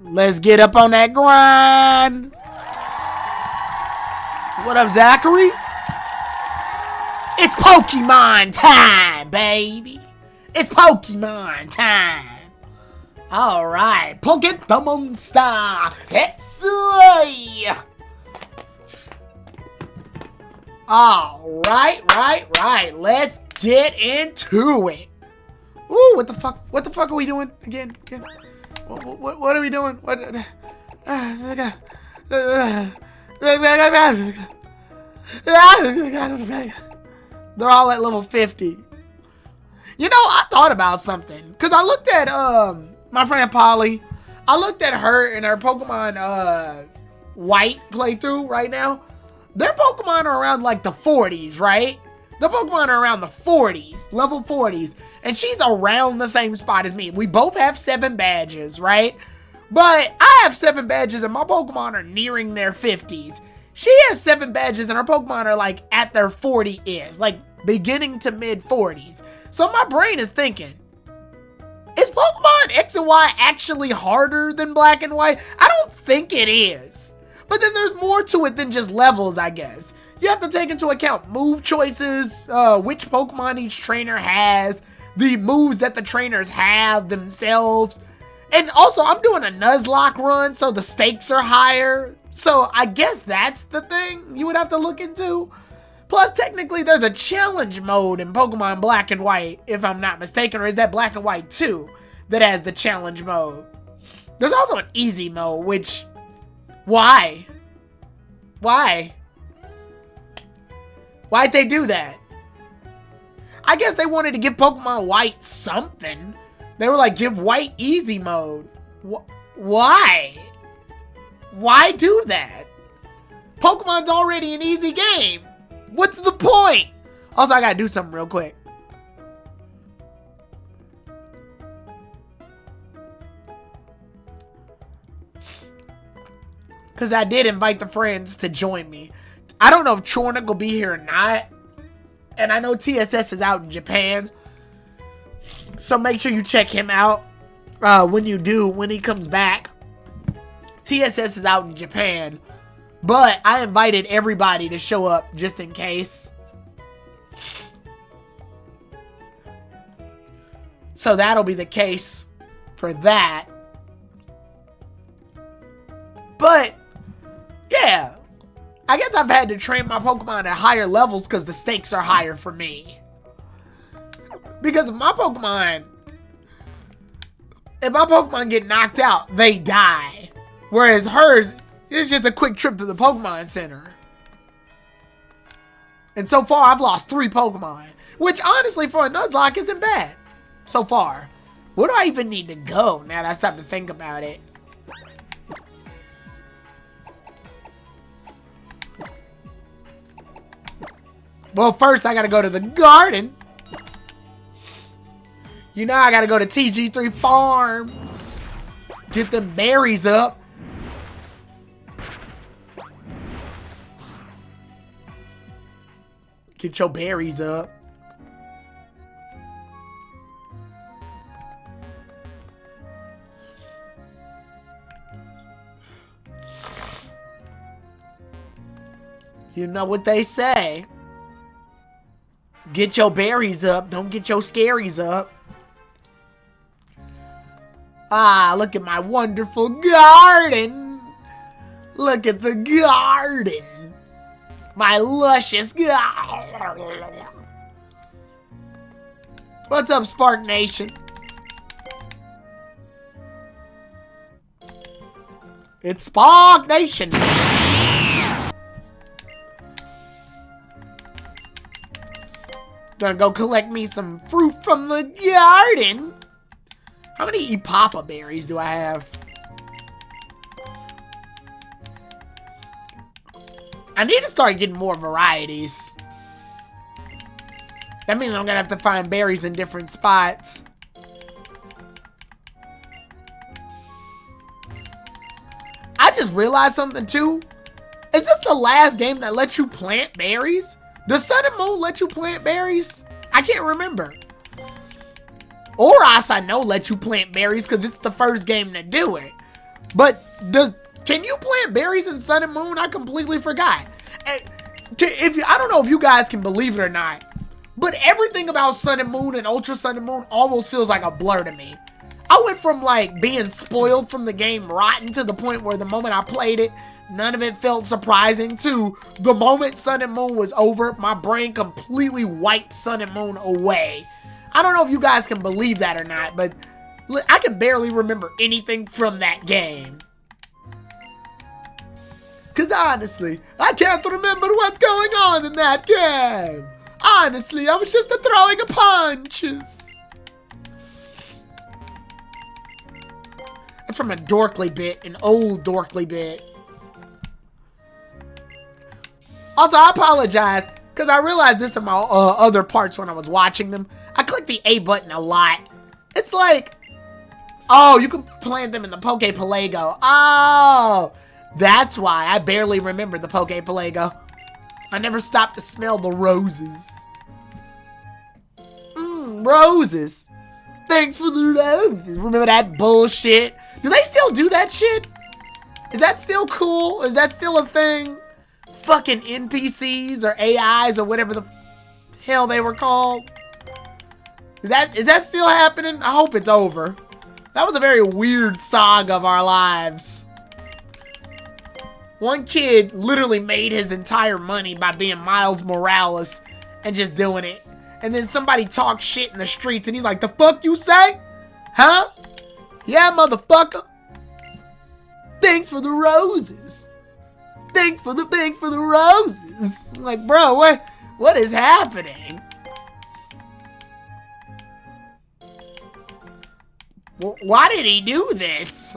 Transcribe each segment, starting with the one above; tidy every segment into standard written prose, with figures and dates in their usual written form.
Let's get up on that grind. What up, Zachary? It's Pokemon time, baby. It's Pokemon time. All right, Poke the Monster. Let's all right. Let's get into it. Ooh, what the fuck? What the fuck are we doing again? What are we doing? What? They're all at level 50. You know, I thought about something because I looked at my friend Polly. I looked at her and her Pokemon White playthrough right now. Their Pokemon are around like the 40s, right? The Pokemon are around the 40s, level 40s, and she's around the same spot as me. We both have 7 badges, right? But I have 7 badges and my Pokemon are nearing their 50s. She has 7 badges and her Pokemon are like at their 40s, like beginning to mid 40s. So my brain is thinking, is Pokemon X and Y actually harder than Black and White? I don't think it is. But then there's more to it than just levels, I guess. You have to take into account move choices, which Pokemon each trainer has, the moves that the trainers have themselves. And also, I'm doing a Nuzlock run, so the stakes are higher. So I guess that's the thing you would have to look into. Plus, technically, there's a challenge mode in Pokemon Black and White, if I'm not mistaken, or is that Black and White 2 that has the challenge mode? There's also an easy mode, which... Why? Why'd they do that? I guess they wanted to give Pokemon White something. They were like, give White easy mode. Why? Why do that? Pokemon's already an easy game. What's the point? Also, I gotta do something real quick. Because I did invite the friends to join me. I don't know if Chornik will be here or not. And I know TSS is out in Japan. So make sure you check him out when he comes back. TSS is out in Japan. But I invited everybody to show up just in case. So that'll be the case for that. But, yeah. I guess I've had to train my Pokemon at higher levels because the stakes are higher for me. Because if my Pokemon get knocked out, they die. Whereas hers, it's just a quick trip to the Pokemon Center. And so far, I've lost 3 Pokemon. Which, honestly, for a Nuzlocke isn't bad. So far. Where do I even need to go now that I stop to think about it? Well, first, I gotta go to the garden. You know, I gotta go to TG3 Farms. Get them berries up. Get your berries up. You know what they say. Get your berries up. Don't get your scaries up. Ah, look at my wonderful garden. Look at the garden. My luscious garden. What's up, Spark Nation? It's Spark Nation. Gonna go collect me some fruit from the garden. How many Epapa berries do I have? I need to start getting more varieties. That means I'm gonna have to find berries in different spots. I just realized something too. Is this the last game that lets you plant berries? Does Sun and Moon let you plant berries? I can't remember. Oras, I know, let you plant berries because it's the first game to do it. But can you plant berries in Sun and Moon? I completely forgot. I don't know if you guys can believe it or not, but everything about Sun and Moon and Ultra Sun and Moon almost feels like a blur to me. I went from like being spoiled from the game rotten to the point where the moment I played it, none of it felt surprising, to the moment Sun and Moon was over, my brain completely wiped Sun and Moon away. I don't know if you guys can believe that or not, but I can barely remember anything from that game. Because honestly, I can't remember what's going on in that game. Honestly, I was just throwing punches. That's from a Dorkly bit, an old Dorkly bit. Also, I apologize, because I realized this in my other parts when I was watching them. I clicked the A button a lot. It's like, oh, you can plant them in the Poke Pelago. Oh, that's why I barely remember the Poke Pelago. I never stopped to smell the roses. Roses. Thanks for the roses. Remember that bullshit? Do they still do that shit? Is that still cool? Is that still a thing? Fucking NPCs or AIs or whatever the hell they were called. Is that still happening? I hope it's over. That was a very weird saga of our lives. One kid literally made his entire money by being Miles Morales and just doing it. And then somebody talks shit in the streets and he's like, the fuck you say? Huh? Yeah, motherfucker. Thanks for the roses. Thanks for the roses. I'm like, bro, what is happening? Why did he do this?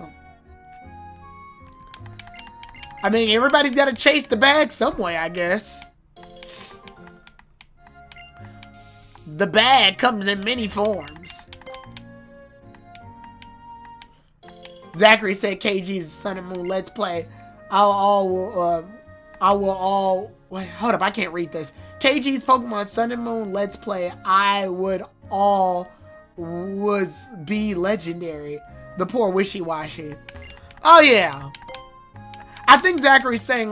I mean, everybody's got to chase the bag some way, I guess. The bag comes in many forms. Zachary said KG's Sun and Moon Let's Play. Wait, hold up, I can't read this. KG's Pokemon Sun and Moon Let's Play. I would be legendary. The poor wishy-washy. Oh yeah. I think Zachary's saying,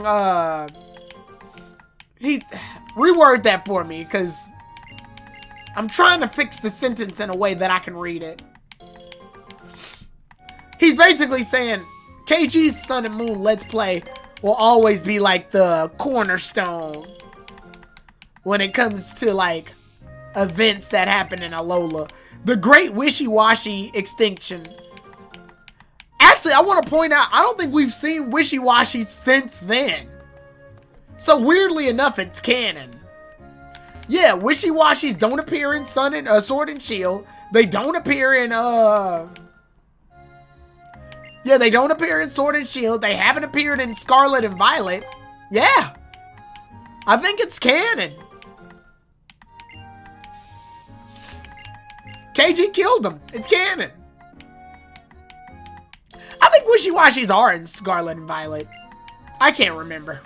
he reword that for me, because I'm trying to fix the sentence in a way that I can read it. He's basically saying KG's Sun and Moon Let's Play will always be like the cornerstone when it comes to like events that happen in Alola. The Great Wishy-Washy Extinction. Actually, I want to point out, I don't think we've seen Wishy-Washy since then. So weirdly enough, it's canon. Yeah, Wishy-Washies don't appear in Sword and Shield. They don't appear in, yeah, they don't appear in Sword and Shield. They haven't appeared in Scarlet and Violet. Yeah. I think it's canon. KG killed them. It's canon. I think Wishy-Washies are in Scarlet and Violet. I can't remember.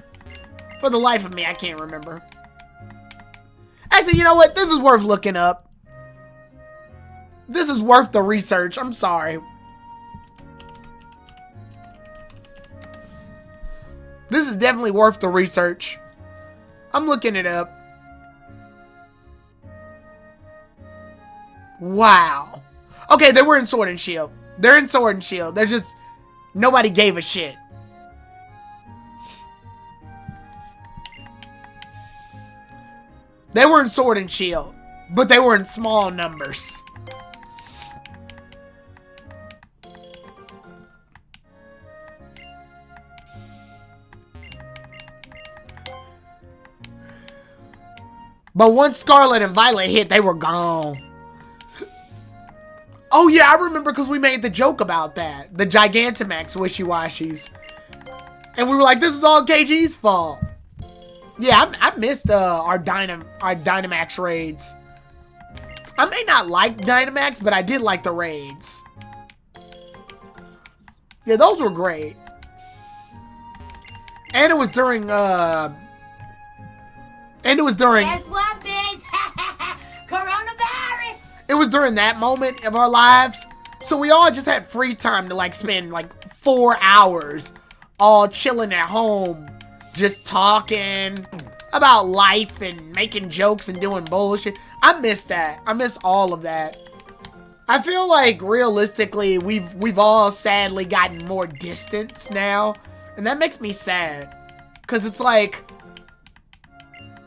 For the life of me, I can't remember. Actually, you know what? This is worth looking up. This is worth the research. I'm sorry. This is definitely worth the research. I'm looking it up. Wow. Okay, they were in Sword and Shield. They're in Sword and Shield. They're just... Nobody gave a shit. They were in Sword and Shield. But they were in small numbers. But once Scarlet and Violet hit, they were gone. Oh yeah, I remember because we made the joke about that. The Gigantamax Wishy-Washies. And we were like, this is all KG's fault. Yeah, I missed our Dynamax raids. I may not like Dynamax, but I did like the raids. Yeah, those were great. And it was during, Guess what, bitch? Coronavirus! It was during that moment of our lives. So we all just had free time to like spend like 4 hours all chilling at home, just talking about life and making jokes and doing bullshit. I miss that. I miss all of that. I feel like realistically we've all sadly gotten more distance now, and that makes me sad. Cause it's like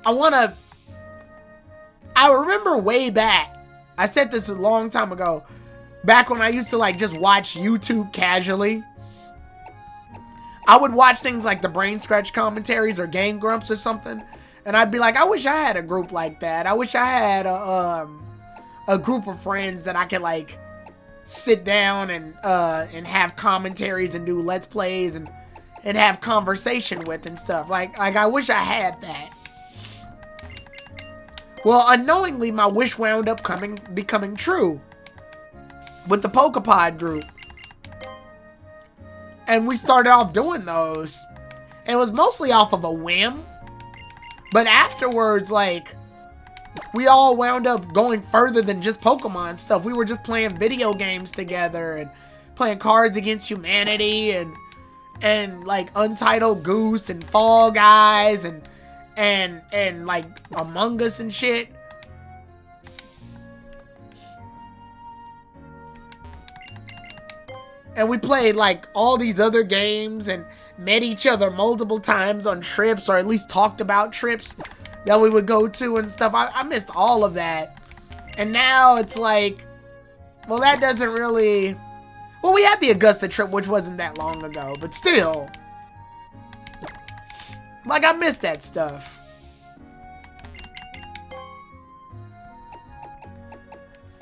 I remember way back, I said this a long time ago, back when I used to like just watch YouTube casually. I would watch things like the Brain Scratch commentaries or Game Grumps or something, and I'd be like, I wish I had a group like that. I wish I had a group of friends that I could like sit down and have commentaries and do let's plays and have conversation with and stuff. Like I wish I had that. Well, unknowingly, my wish wound up becoming true with the Pokepod group. And we started off doing those. And it was mostly off of a whim. But afterwards, like, we all wound up going further than just Pokemon stuff. We were just playing video games together and playing Cards Against Humanity and like Untitled Goose and Fall Guys and like Among Us and shit. And we played like all these other games and met each other multiple times on trips, or at least talked about trips that we would go to and stuff. I missed all of that. And now it's like, well, that doesn't really... Well, we had the Augusta trip, which wasn't that long ago, but still. Like, I miss that stuff.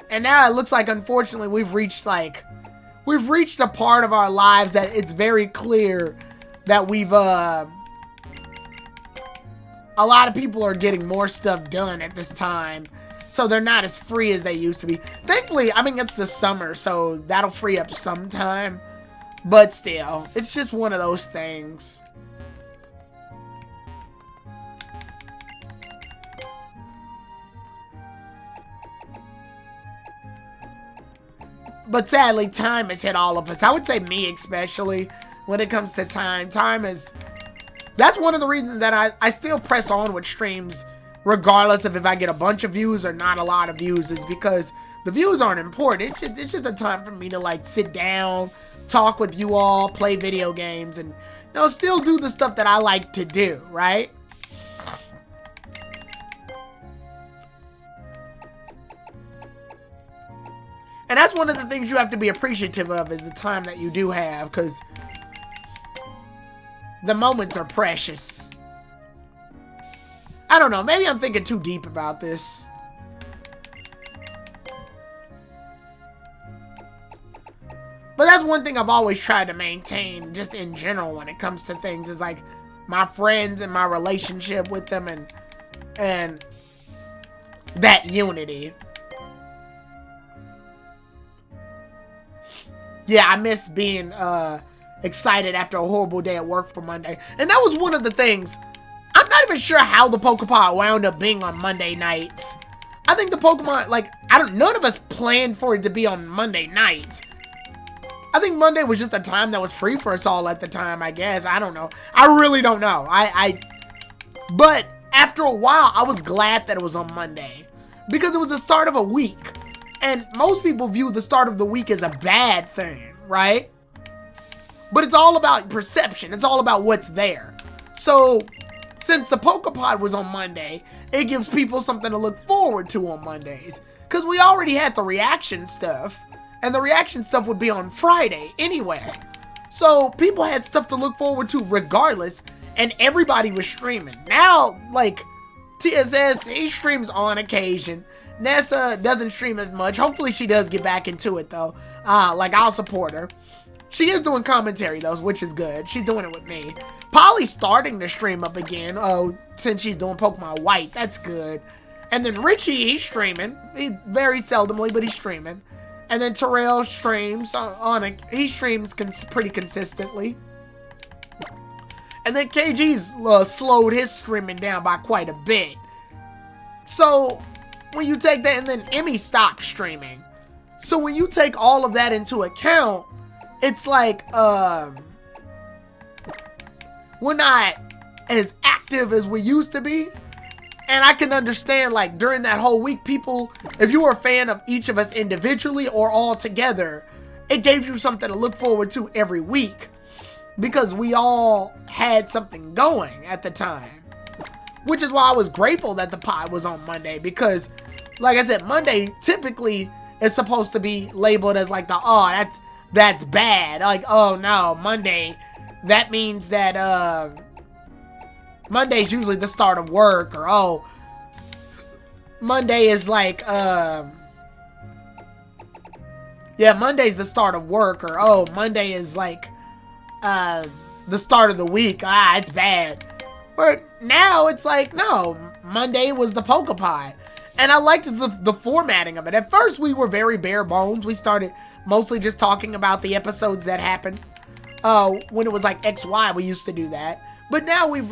And now it looks like, unfortunately, we've reached a part of our lives that it's very clear that we've, a lot of people are getting more stuff done at this time. So they're not as free as they used to be. Thankfully, I mean, it's the summer, so that'll free up some time. But still, it's just one of those things. But sadly, time has hit all of us. I would say me especially, when it comes to time. Time is... That's one of the reasons that I still press on with streams, regardless of if I get a bunch of views or not a lot of views, is because the views aren't important. It's just a time for me to like sit down, talk with you all, play video games, and still do the stuff that I like to do, right? And that's one of the things you have to be appreciative of, is the time that you do have, because the moments are precious. I don't know, maybe I'm thinking too deep about this. But that's one thing I've always tried to maintain, just in general, when it comes to things, is like my friends and my relationship with them and that unity. Yeah, I miss being excited after a horrible day at work for Monday. And that was one of the things. I'm not even sure how the Pokepod wound up being on Monday nights. I think the Pokemon, like, none of us planned for it to be on Monday nights. I think Monday was just a time that was free for us all at the time, I guess. I don't know. I really don't know. But after a while, I was glad that it was on Monday, because it was the start of a week. And most people view the start of the week as a bad thing, right? But it's all about perception. It's all about what's there. So, since the Pokepod was on Monday, it gives people something to look forward to on Mondays. Because we already had the reaction stuff. And the reaction stuff would be on Friday anyway. So, people had stuff to look forward to regardless. And everybody was streaming. Now, like, TSS, he streams on occasion. Nessa doesn't stream as much. Hopefully she does get back into it, though. Like, I'll support her. She is doing commentary, though, which is good. She's doing it with me. Polly's starting to stream up again. Oh, since she's doing Pokemon White. That's good. And then Richie, he's streaming. Very seldomly, but he's streaming. And then Terrell streams he streams pretty consistently. And then KG's slowed his streaming down by quite a bit. So, when you take that, and then Emmy stopped streaming. So when you take all of that into account, it's like, we're not as active as we used to be. And I can understand, like, during that whole week, people, if you were a fan of each of us individually or all together, it gave you something to look forward to every week because we all had something going at the time, which is why I was grateful that the pod was on Monday because, like I said, Monday typically is supposed to be labeled as like that's bad. Like, oh no, Monday, that means that, Monday's usually the start of work, or oh, Monday is like, Monday's the start of work, or oh, Monday is like, the start of the week. It's bad. Or now it's like, no, Monday was the Pokepod. And I liked the formatting of it. At first, we were very bare bones. We started mostly just talking about the episodes that happened. When it was like XY, we used to do that. But now we've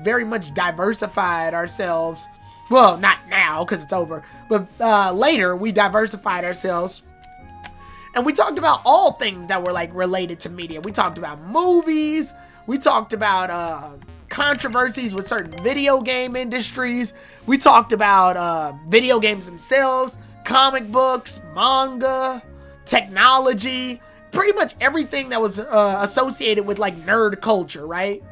very much diversified ourselves. Well, not now because it's over, but later we diversified ourselves. And we talked about all things that were like related to media. We talked about movies. We talked about controversies with certain video game industries. We talked about video games themselves, comic books, manga, technology, pretty much everything that was associated with like nerd culture, right?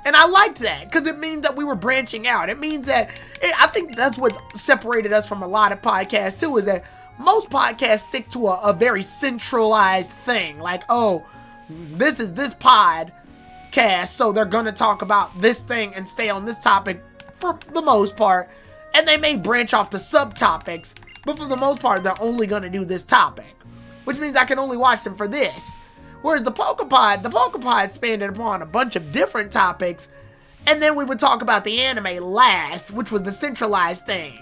And I liked that because it means that we were branching out. It means that, I think that's what separated us from a lot of podcasts too, is that most podcasts stick to a very centralized thing. Like, oh, this is this podcast, so they're going to talk about this thing and stay on this topic for the most part. And they may branch off to subtopics, but for the most part, they're only going to do this topic, which means I can only watch them for this. Whereas the Pokepod expanded upon a bunch of different topics, and then we would talk about the anime last, which was the centralized thing.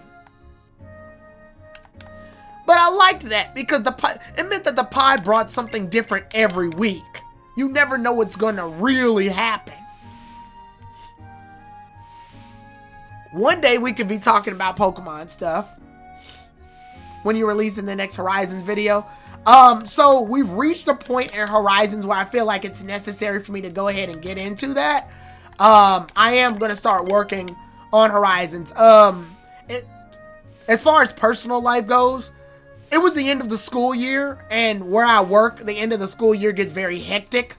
But I liked that because it meant that the pod brought something different every week. You never know what's going to really happen. One day we could be talking about Pokemon stuff when you release in the next Horizons video. So we've reached a point in Horizons where I feel like it's necessary for me to go ahead and get into that. I am going to start working on Horizons. As far as personal life goes, it was the end of the school year, and where I work, the end of the school year gets very hectic.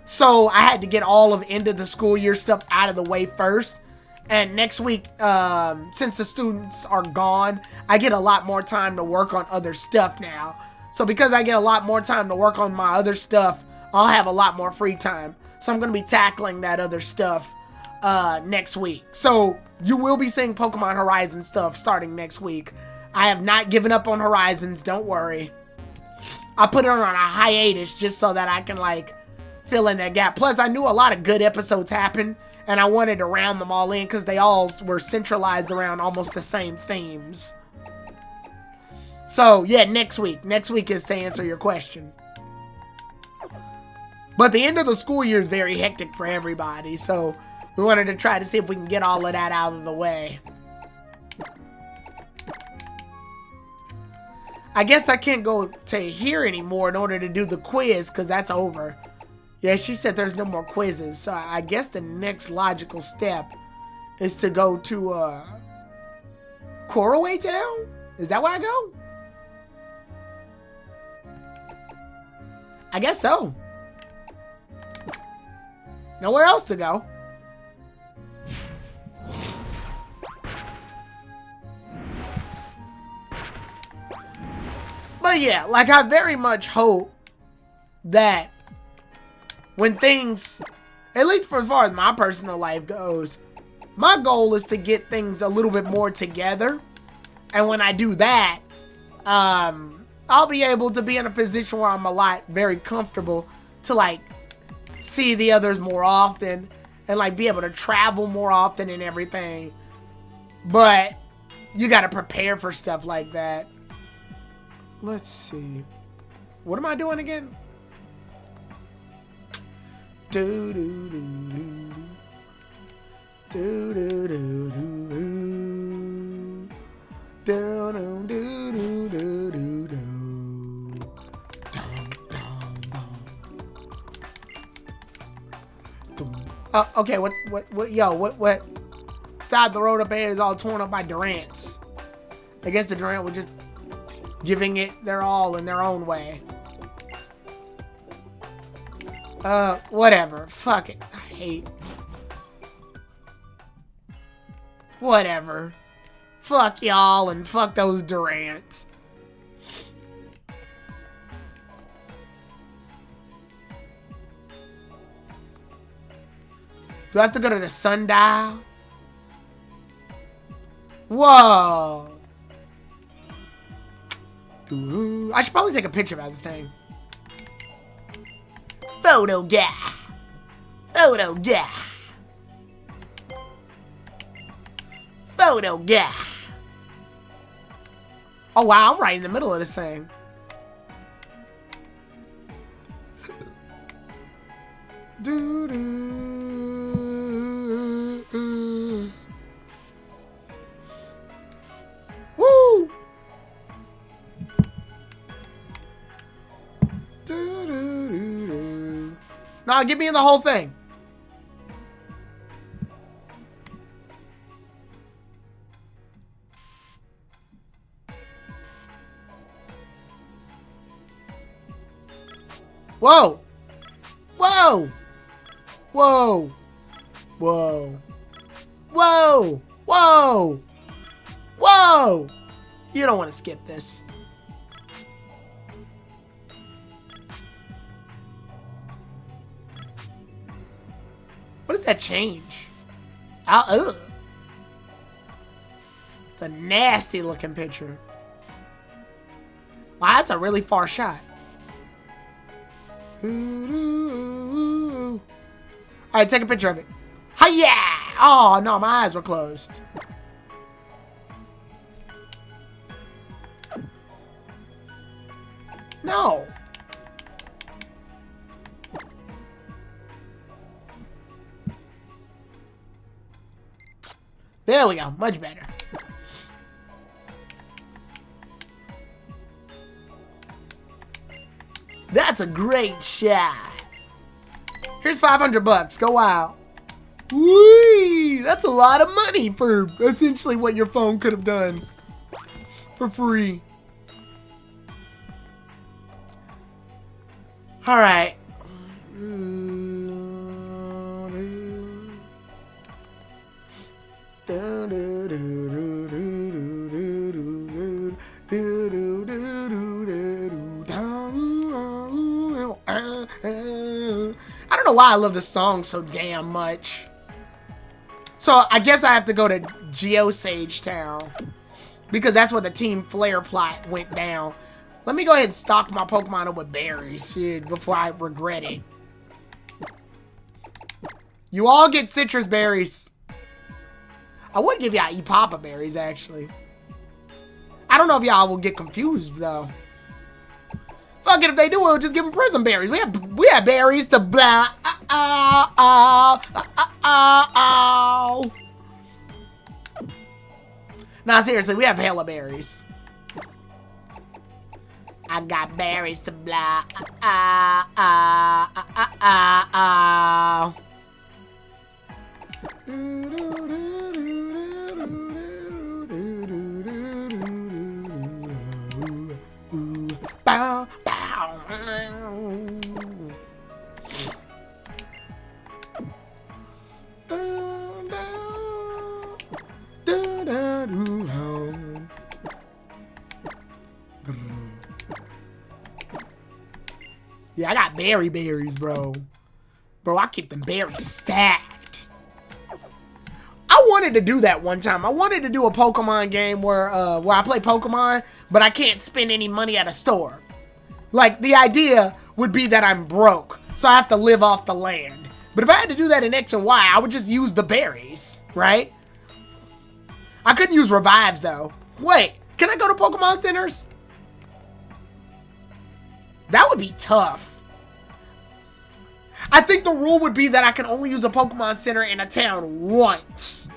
So I had to get all of end of the school year stuff out of the way first. And next week, since the students are gone, I get a lot more time to work on other stuff now. So because I get a lot more time to work on my other stuff, I'll have a lot more free time. So I'm going to be tackling that other stuff next week. So you will be seeing Pokemon Horizons stuff starting next week. I have not given up on Horizons, don't worry. I put it on a hiatus just so that I can like fill in that gap. Plus I knew a lot of good episodes happened, and I wanted to round them all in because they all were centralized around almost the same themes. So yeah, next week is to answer your question. But the end of the school year is very hectic for everybody, so we wanted to try to see if we can get all of that out of the way. I guess I can't go to here anymore in order to do the quiz because that's over. Yeah, she said there's no more quizzes. So I guess the next logical step is to go to Coroway Town? Is that where I go? I guess so. Nowhere else to go. But yeah, like I very much hope that when things, at least for as far as my personal life goes, my goal is to get things a little bit more together. And when I do that, I'll be able to be in a position where I'm very comfortable to like see the others more often and like be able to travel more often and everything. But you got to prepare for stuff like that. Let's see. What am I doing again? Do do do do do do do do do do do do do do. Dum, dum, Okay, what? Side the road up ahead is all torn up by Durants. I guess the Durant were just giving it their all in their own way. Whatever. Fuck it. I hate. Whatever. Fuck y'all and fuck those Durants. Do I have to go to the sundial? Whoa. I should probably take a picture of the thing. Photo guy. Photo guy. Photo guy. Oh wow, I'm right in the middle of this thing. Woo! Nah, get me in the whole thing. Whoa! Whoa! Whoa! Whoa! Whoa! Whoa! Whoa! You don't want to skip this. What does that change? Ugh. It's a nasty looking picture. Wow, that's a really far shot. Alright, take a picture of it. Hiya! Oh, no, my eyes were closed. No. There we go. Much better. That's a great shot. Here's 500 bucks. Go out. Whee! That's a lot of money for essentially what your phone could have done for free. All right. I don't know why I love this song so damn much. So I guess I have to go to Geosage Town because that's where the Team Flare plot went down. Let me go ahead and stock my Pokemon up with berries before I regret it. You all get citrus berries. I would give y'all Epapa berries, actually. I don't know if y'all will get confused, though. Fuck it, if they do, we'll just give them prism berries. We have berries to blah. Nah, seriously, we have hella berries. I got berries to blah. Bow, bow. Yeah, I got berries, bro. Bro, I keep them berries stacked. I wanted to do that one time. I wanted to do a Pokemon game where I play Pokemon, but I can't spend any money at a store. Like, the idea would be that I'm broke, so I have to live off the land. But if I had to do that in X and Y, I would just use the berries, right? I couldn't use revives, though. Wait, can I go to Pokemon centers? That would be tough. I think the rule would be that I can only use a Pokemon Center in a town once.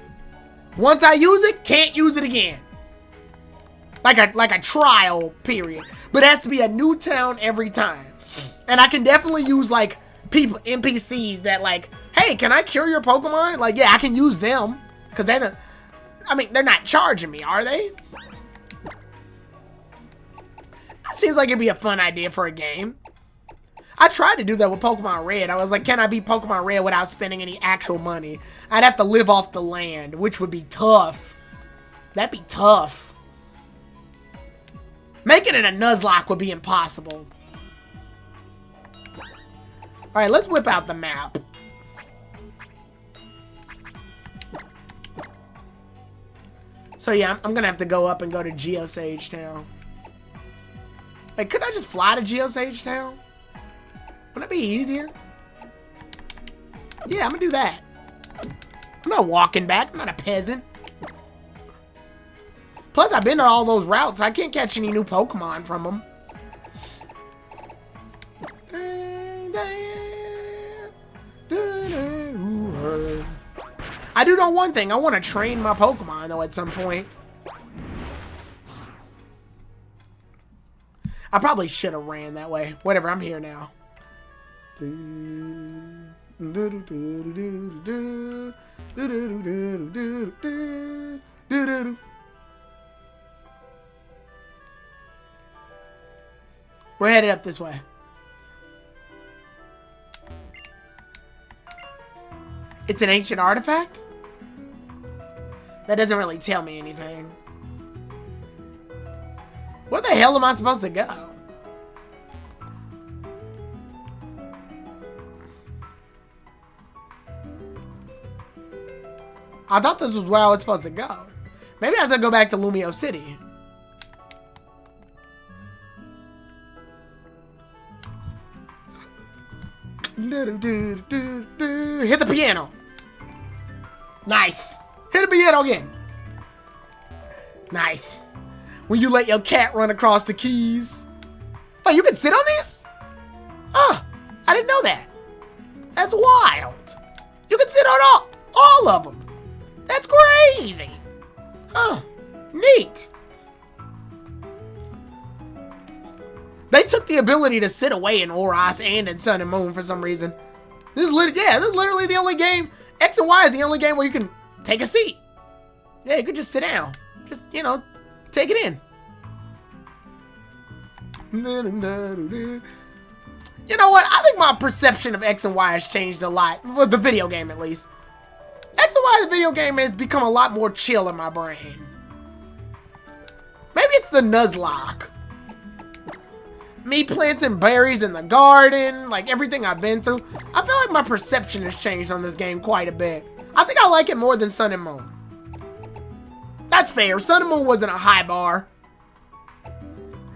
Once I use it, can't use it again. Like a trial period. But it has to be a new town every time. And I can definitely use like people, NPCs that like Hey, can I cure your Pokemon? Like, yeah, I can use them. Because then, I mean, they're not charging me, are they? That seems like it'd be a fun idea for a game. I tried to do that with Pokemon Red. I was like, can I beat Pokemon Red without spending any actual money? I'd have to live off the land, which would be tough. That'd be tough. Making it a Nuzlock would be impossible. Alright, let's whip out the map. So yeah, I'm gonna have to go up and go to Geosage Town. Like, couldn't I just fly to Geosage Town? Wouldn't that be easier? Yeah, I'm gonna do that. I'm not walking back. I'm not a peasant. Plus, I've been to all those routes. I can't catch any new Pokemon from them. I do know one thing. I want to train my Pokemon, though, at some point. I probably should have ran that way. Whatever, I'm here now. We're headed up this way. It's an ancient artifact? That doesn't really tell me anything. Where the hell am I supposed to go? I thought this was where I was supposed to go. Maybe I have to go back to Lumio City. Hit the piano. Nice. Hit the piano again. Nice. When you let your cat run across the keys. Oh, you can sit on these? Oh, I didn't know that. That's wild. You can sit on all of them. That's crazy. Huh. Neat. They took the ability to sit away in Oras and in Sun and Moon for some reason. This is literally the only game. X and Y is the only game where you can take a seat. Yeah, you could just sit down. Just, you know, take it in. You know what? I think my perception of X and Y has changed a lot. With the video game, at least. X and Y, the video game, has become a lot more chill in my brain. Maybe it's the Nuzlock. Me planting berries in the garden, like everything I've been through. I feel like my perception has changed on this game quite a bit. I think I like it more than Sun and Moon. That's fair. Sun and Moon wasn't a high bar.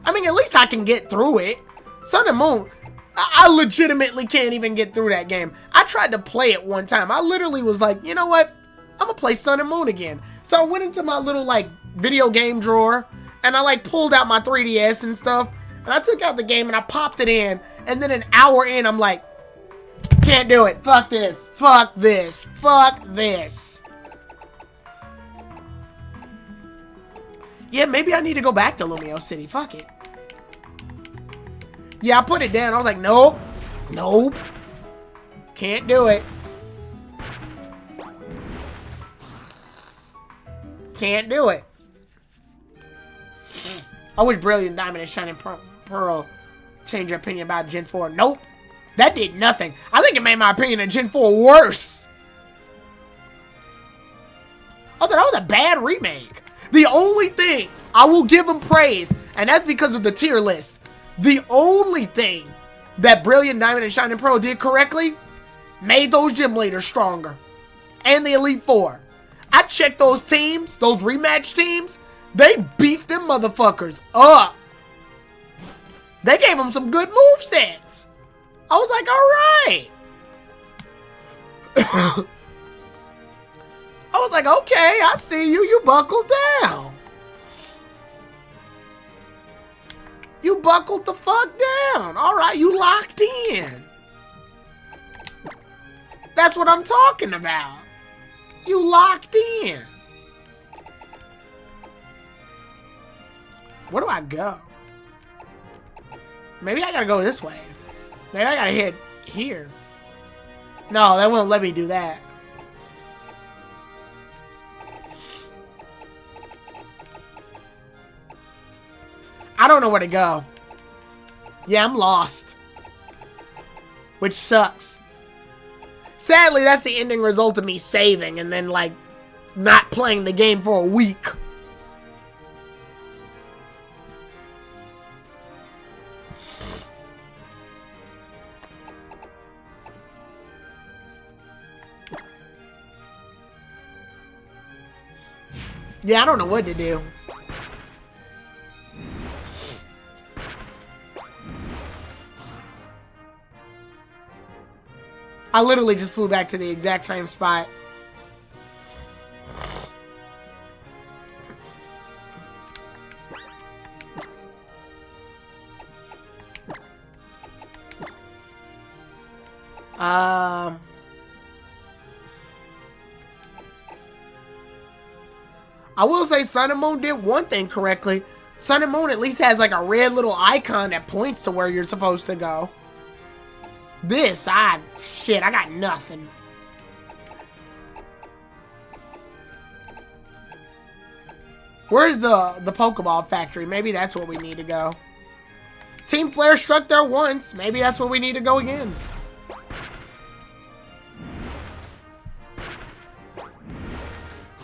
I mean, at least I can get through it. Sun and Moon, I legitimately can't even get through that game. I tried to play it one time. I literally was like, you know what? I'm gonna play Sun and Moon again. So I went into my little like video game drawer and I like pulled out my 3DS and stuff. And I took out the game and I popped it in. And then an hour in, I'm like, can't do it. Fuck this. Fuck this. Fuck this. Yeah, maybe I need to go back to Lumio City. Fuck it. Yeah, I put it down. I was like, nope. Nope. Can't do it. Can't do it. I wish Brilliant Diamond and Shining Pearl change your opinion about Gen 4. Nope. That did nothing. I think it made my opinion of Gen 4 worse. Oh, that was a bad remake. The only thing I will give them praise, and that's because of the tier list. The only thing that Brilliant Diamond and Shining Pearl did correctly, made those gym leaders stronger. And the Elite Four. I checked those teams, those rematch teams. They beefed them motherfuckers up. They gave them some good movesets. I was like, alright. I was like, okay, I see you. You buckled down. You buckled the fuck down. Alright, you locked in. That's what I'm talking about. You locked in. Where do I go? Maybe I gotta go this way. Maybe I gotta hit here. No, that won't let me do that. I don't know where to go. Yeah, I'm lost. Which sucks. Sadly, that's the ending result of me saving and then, like, not playing the game for a week. Yeah, I don't know what to do. I literally just flew back to the exact same spot. I will say Sun and Moon did one thing correctly. Sun and Moon at least has like a red little icon that points to where you're supposed to go. This, shit, I got nothing. Where's the Pokeball factory? Maybe that's where we need to go. Team Flare struck there once. Maybe that's where we need to go again.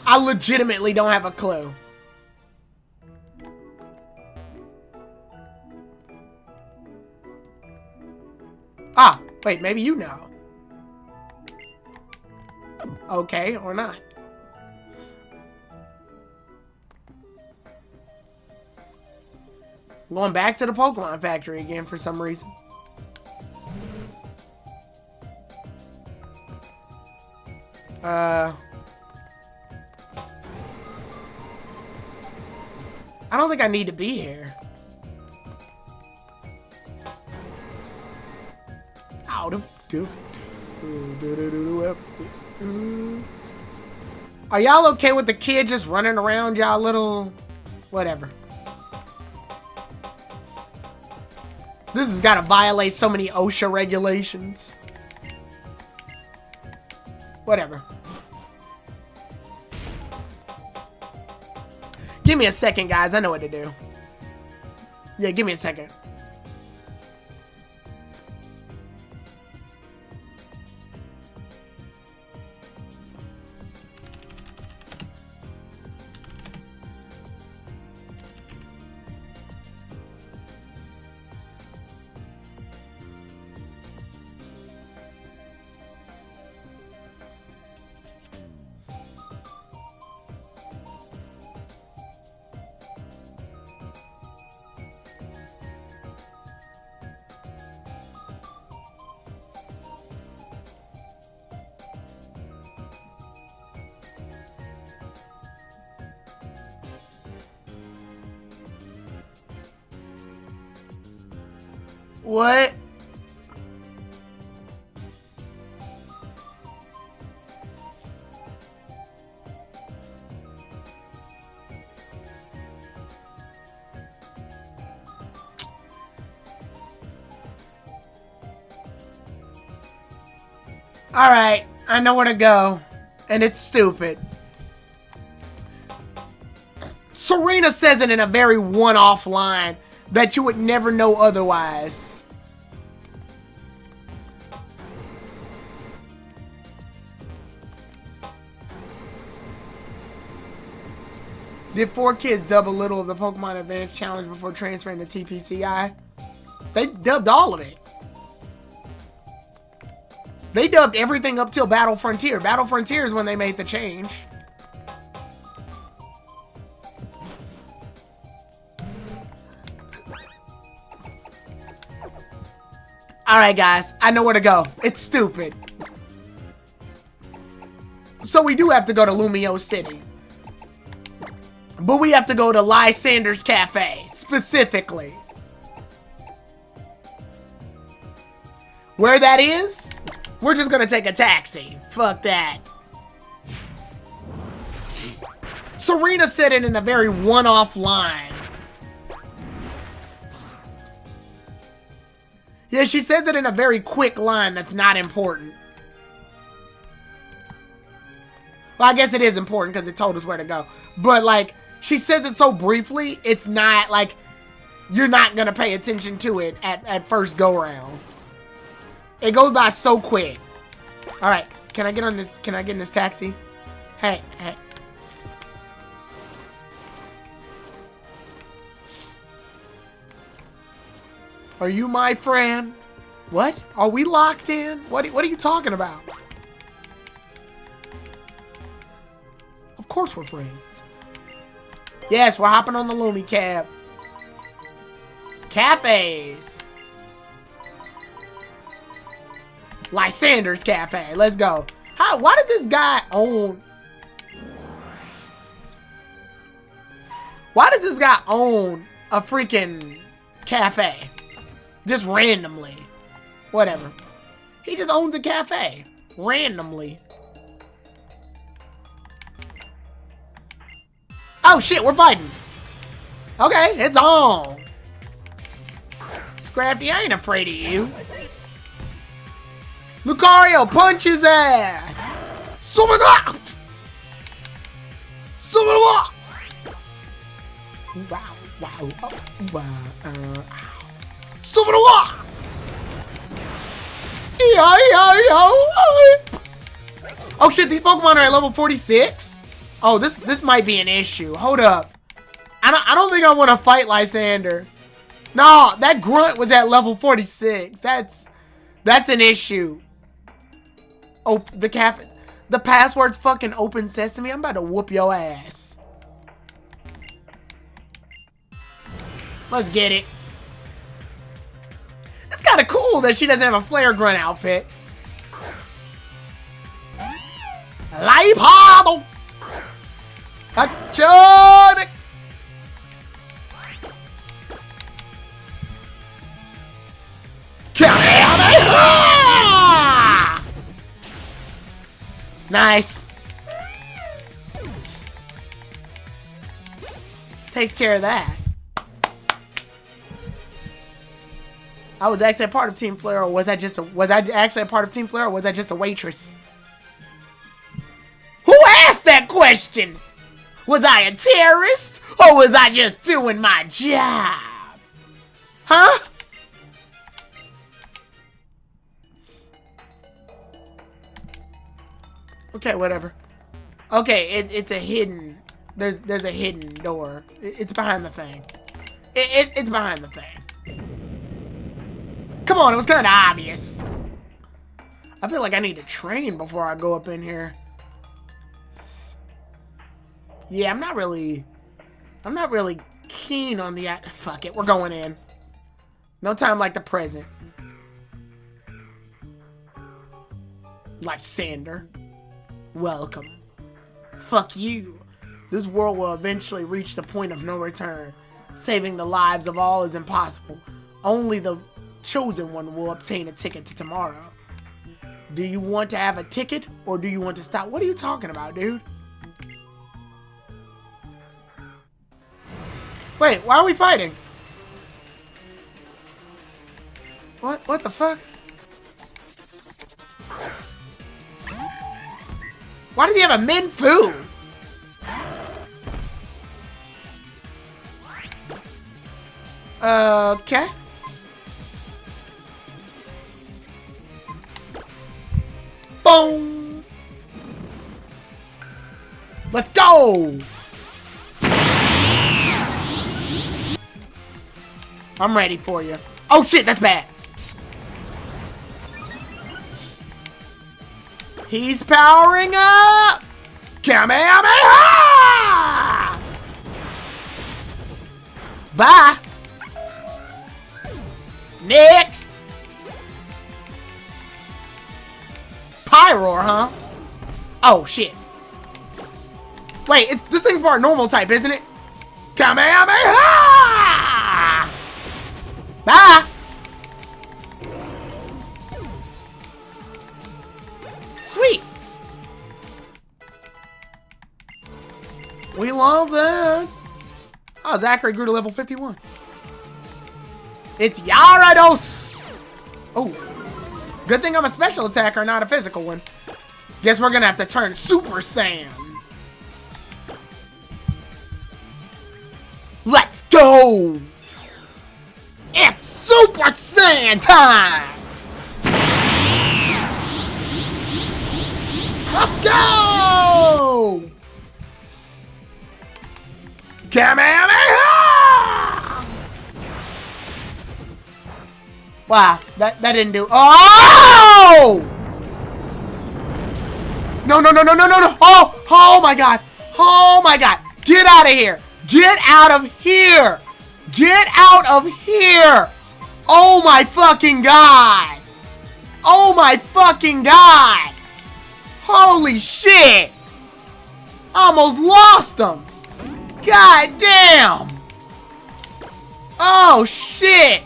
I legitimately don't have a clue. Ah, wait, maybe you know. Okay, or not. Going back to the Pokemon factory again for some reason. I don't think I need to be here. Are y'all okay with the kid just running around y'all little... whatever. This has got to violate so many OSHA regulations. Whatever. Give me a second, guys. I know what to do. Yeah, give me a second. What? Alright, I know where to go. And it's stupid. Serena says it in a very one-off line that you would never know otherwise. Did 4 kids dub a little of the Pokemon Advance Challenge before transferring to TPCI? They dubbed all of it. They dubbed everything up till Battle Frontier. Battle Frontier is when they made the change. Alright guys, I know where to go. It's stupid. So we do have to go to Lumio City. But we have to go to Lysander's Cafe, specifically. Where that is, we're just gonna take a taxi. Fuck that. Serena said it in a very one-off line. Yeah, she says it in a very quick line that's not important. Well, I guess it is important because it told us where to go. But, like, she says it so briefly, it's not, like, you're not going to pay attention to it at first go-round. It goes by so quick. All right. Can I get on this? Can I get in this taxi? Hey. Are you my friend? What? Are we locked in? What are you talking about? Of course we're friends. Yes, we're hopping on the Lumi cab. Cafes. Lysander's Cafe. Let's go. Why does this guy own... Why does this guy own a freaking cafe? Just randomly. Whatever. He just owns a cafe. Randomly. Oh shit, we're fighting. Okay, it's on. Scrappy, I ain't afraid of you. Lucario, punch his ass! Summon. Wow. Summon. Oh shit, these Pokemon are at level 46? Oh, this might be an issue. Hold up. I don't think I want to fight Lysander. No, that grunt was at level 46. That's an issue. Oh, the password's fucking open sesame. I'm about to whoop your ass. Let's get it. It's kind of cool that she doesn't have a flare grunt outfit. Liepado. Achonic. Kamehameha! Nice. Takes care of that. I was actually a part of Team Flare, or was I actually a part of Team Flare, or was I just a waitress? Who asked that question? Was I a terrorist, or was I just doing my job? Huh? Okay, whatever. Okay, it's a hidden. There's a hidden door. It's behind the thing. It's behind the thing. Come on, it was kind of obvious. I feel like I need to train before I go up in here. Yeah, I'm not really keen on the... Fuck it, we're going in. No time like the present. Lysander. Welcome. Fuck you. This world will eventually reach the point of no return. Saving the lives of all is impossible. Only the chosen one will obtain a ticket to tomorrow. Do you want to have a ticket, or do you want to stop? What are you talking about, dude? Wait, why are we fighting? What the fuck? Why does he have a Minfu? Okay. Boom. Let's go. I'm ready for you. Oh shit, that's bad. He's powering up. Kamehameha! Bye. Next. Pyroar, huh? Oh shit. Wait, this thing's part normal type, isn't it? Kamehameha! Bye. Sweet. We love that. Oh, Zachary grew to level 51. It's Gyarados. Oh, good thing I'm a special attacker, not a physical one. Guess we're gonna have to turn Super Saiyan. Let's go! It's Super Saiyan time! Let's go! Kamehameha! Wow, that didn't do. Oh! No, no, no, no, no, no, no. Oh my God. Oh my God. Get out of here. Get out of here. Get out of here. Oh my fucking God. Oh my fucking God. Holy shit. Almost lost him. God damn. Oh shit.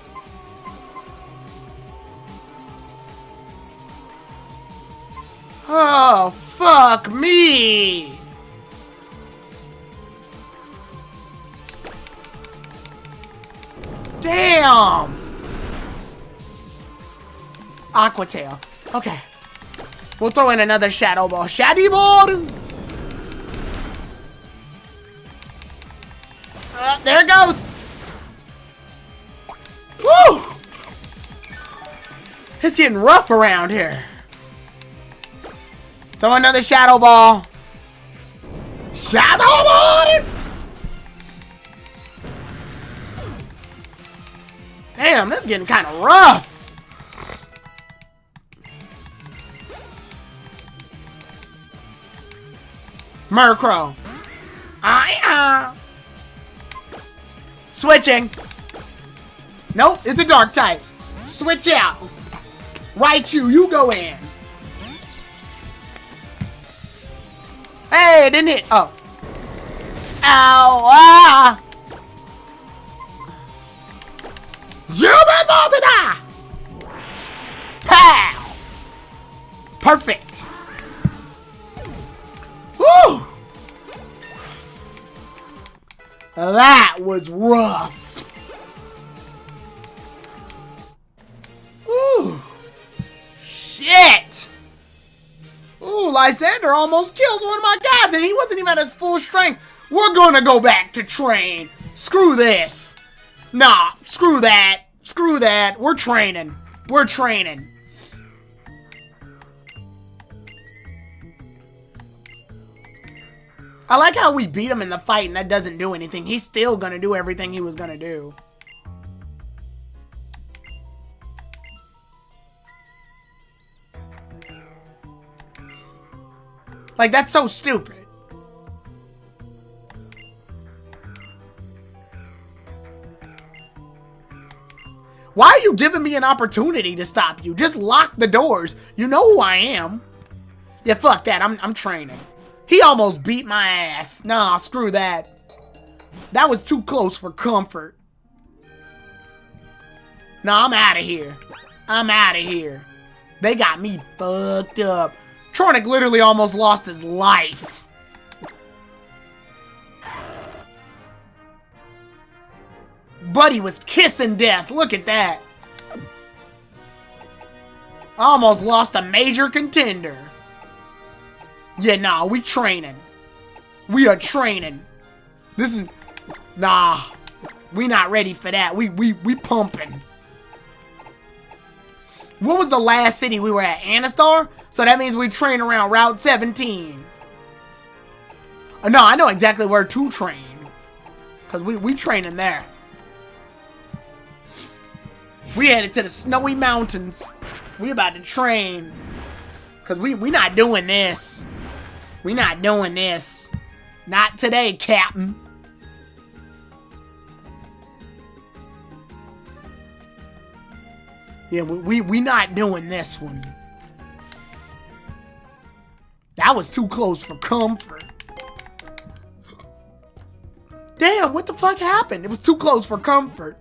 Oh, fuck me! Damn! Aqua Tail. Okay. We'll throw in another Shadow Ball. Shaddy Ball! There it goes! Woo! It's getting rough around here. Throw another Shadow Ball. Shadow Ball! Damn, this is getting kind of rough. Murkrow. Switching. Nope, it's a Dark type. Switch out. Raichu, you go in. Hey, it didn't hit. Oh. Ow. Ah. Human Multida! Pow! Perfect. Woo! That was rough. Woo! Shit! Ooh, Lysander almost killed one of my guys and he wasn't even at his full strength. We're gonna go back to train. Screw this. Nah, screw that. Screw that. We're training. We're training. I like how we beat him in the fight and that doesn't do anything. He's still gonna do everything he was gonna do. Like, that's so stupid. Why are you giving me an opportunity to stop you? Just lock the doors. You know who I am. Yeah, fuck that. I'm training. He almost beat my ass. Nah, screw that. That was too close for comfort. Nah, I'm out of here. I'm out of here. They got me fucked up. Tronic literally almost lost his life. Buddy was kissing death. Look at that. Almost lost a major contender. Yeah, nah, we training. We are training. This is... Nah. We not ready for that. We pumping. What was the last city we were at? Anastar? So that means we train around Route 17. No, I know exactly where to train. Because we training there. We headed to the snowy mountains. We about to train. Because we not doing this. We not doing this. Not today, Captain. Yeah, we not doing this one. That was too close for comfort. Damn, what the fuck happened? It was too close for comfort.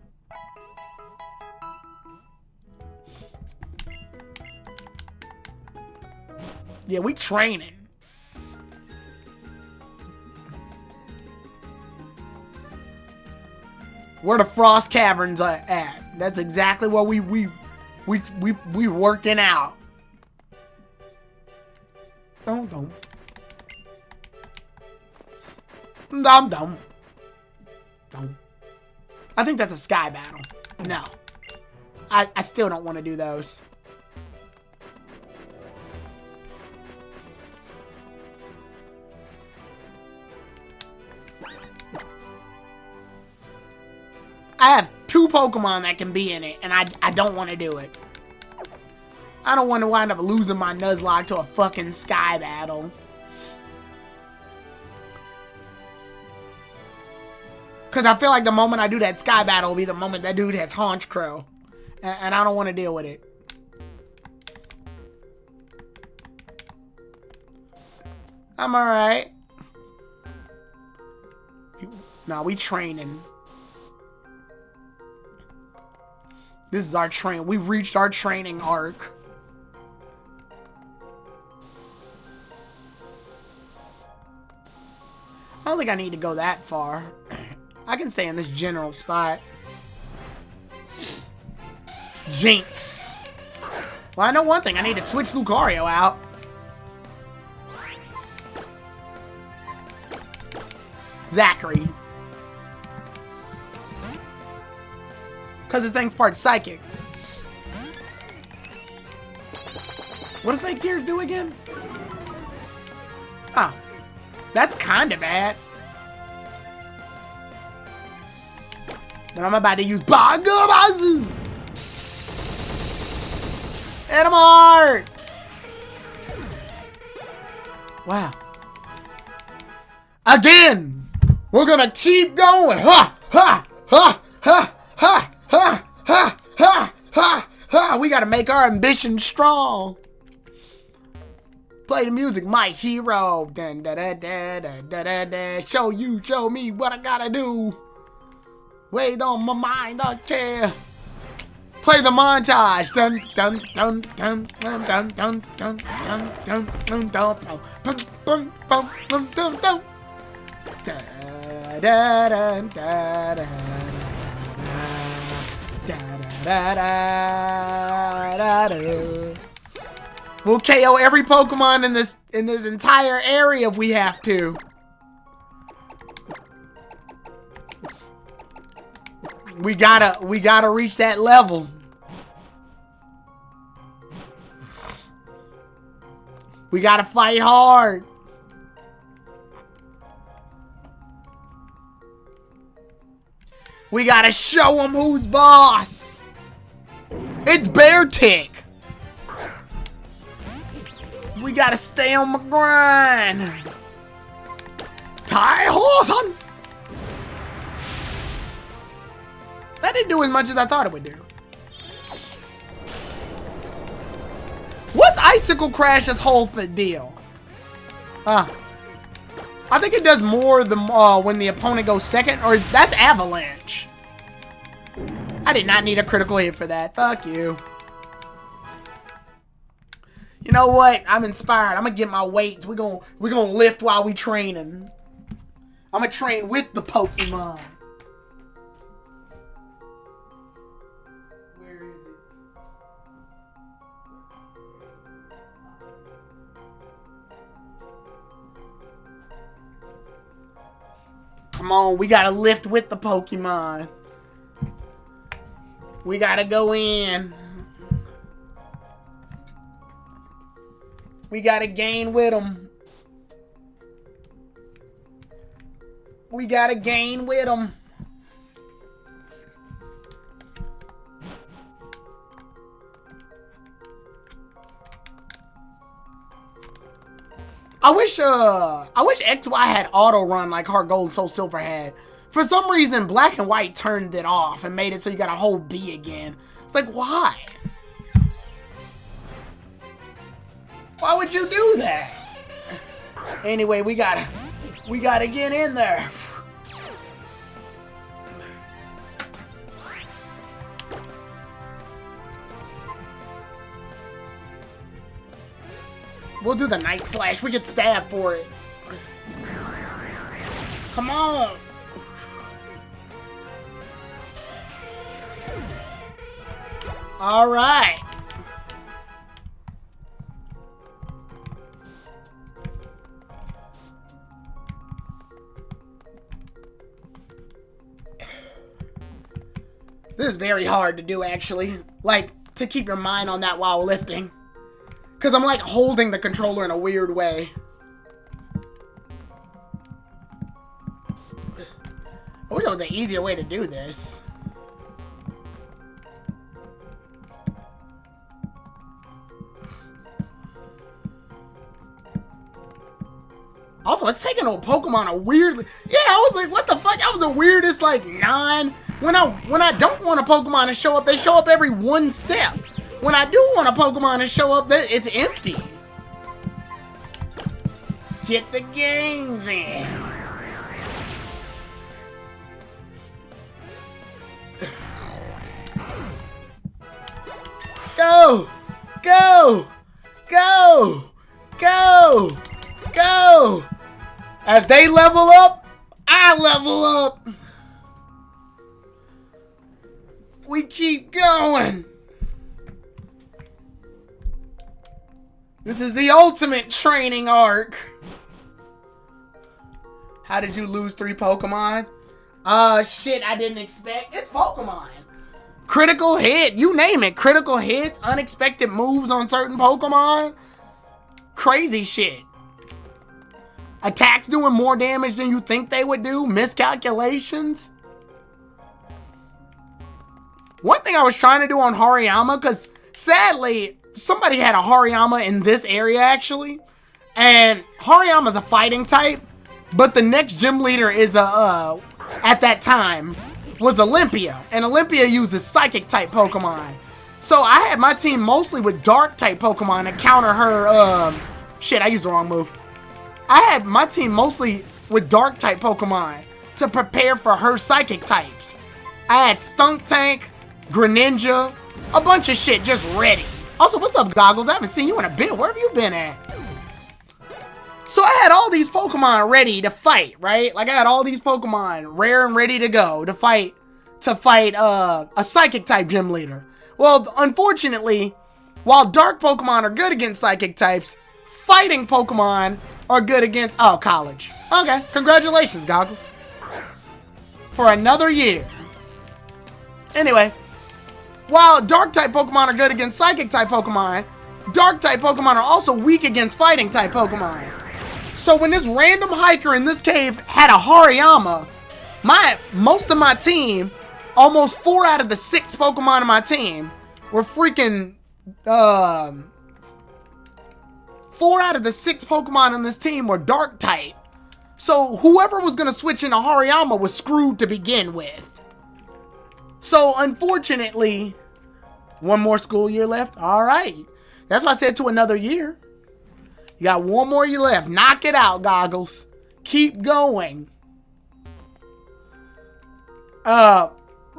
Yeah, we training. Where the Frost Caverns are at. That's exactly where we working out. Dum dum. Dum dum. Dum. I think that's a sky battle. No. I still don't want to do those. I have 2 Pokemon that can be in it, and I don't want to do it. I don't want to wind up losing my Nuzlock to a fucking sky battle. Because I feel like the moment I do that sky battle will be the moment that dude has Haunch Crow. And I don't want to deal with it. I'm alright. Nah, we training. This is our train. We've reached our training arc. I don't think I need to go that far. I can stay in this general spot. Jinx. Well, I know one thing. I need to switch Lucario out. Zachary. Because this thing's part psychic. What does Fake Tears do again? Oh. That's kind of bad. But I'm about to use Bagabazu. Edamart. Wow. Again. We're gonna keep going. Ha! Ha! Ha! Ha! Ha! Ha! Ha! Ha! Ha! Ha! We gotta make our ambition strong. Play the music, my hero. Dun, da, da, da, da, da, da, da. Show you, show me what I gotta do. Wait on my mind, I care. Play the montage. Dun dun dun dun dun dun dun dun dun dun dun dun dun dun dun dun dun. Da da da da da da da da. We'll KO every Pokemon in this entire area if we have to. We gotta reach that level. We gotta fight hard. We gotta show them who's boss. It's Beartick. We gotta stay on the grind. Tie horse. That didn't do as much as I thought it would do. What's Icicle Crash's whole deal? I think it does more when the opponent goes second, or that's Avalanche. I did not need a critical hit for that. Fuck you. You know what? I'm inspired. I'm gonna get my weights. We're gonna lift while we training. I'm gonna train with the Pokemon. Where is it? Come on, we gotta lift with the Pokemon. We gotta go in. We gotta gain with them. We gotta gain with them. I wish XY had auto run like Heart Gold Soul Silver had. For some reason, Black and White turned it off and made it so you gotta hold B again. It's like, why? Why would you do that? Anyway, we gotta get in there. We'll do the Night Slash. We get stabbed for it. Come on. All right. This is very hard to do, actually. Like, to keep your mind on that while lifting. Because I'm, like, holding the controller in a weird way. I wish there was an easier way to do this. Also, it's taking a Pokemon a weirdly... Yeah, I was like, what the fuck? That was the weirdest, like, When I don't want a Pokemon to show up, they show up every one step. When I do want a Pokemon to show up, it's empty. Get the games in. Go! Go! Go! Go! Go! As they level up, I level up. We keep going. This is the ultimate training arc. How did you lose 3 Pokemon? Shit, I didn't expect. It's Pokemon. Critical hit, you name it. Critical hits, unexpected moves on certain Pokemon. Crazy shit. Attacks doing more damage than you think they would do. Miscalculations. One thing I was trying to do on Hariyama, because sadly, somebody had a Hariyama in this area actually. And Hariyama's a fighting type, but the next gym leader is at that time, was Olympia. And Olympia uses psychic type Pokemon. So I had my team mostly with dark type Pokemon to counter her, shit, I used the wrong move. I had my team mostly with dark type Pokemon to prepare for her psychic types. I had Stunk Tank, Greninja, a bunch of shit just ready. Also, what's up, Goggles? I haven't seen you in a bit. Where have you been at? So I had all these Pokemon ready to fight, right? Like I had all these Pokemon rare and ready to go to fight a psychic type gym leader. Well, unfortunately, while dark Pokemon are good against psychic types, fighting Pokemon are good against... Oh, college. Okay, congratulations, Goggles. For another year. Anyway, while dark type Pokemon are good against psychic type Pokemon, dark type Pokemon are also weak against fighting type Pokemon. So when this random hiker in this cave had a Hariyama, most of my team, almost 4 out of the 6 Pokemon in my team were freaking... 4 out of the 6 Pokemon on this team were dark type. So whoever was going to switch into Hariyama was screwed to begin with. So unfortunately, one more school year left. All right. That's why I said to another year. You got one more year left. Knock it out, Goggles. Keep going. But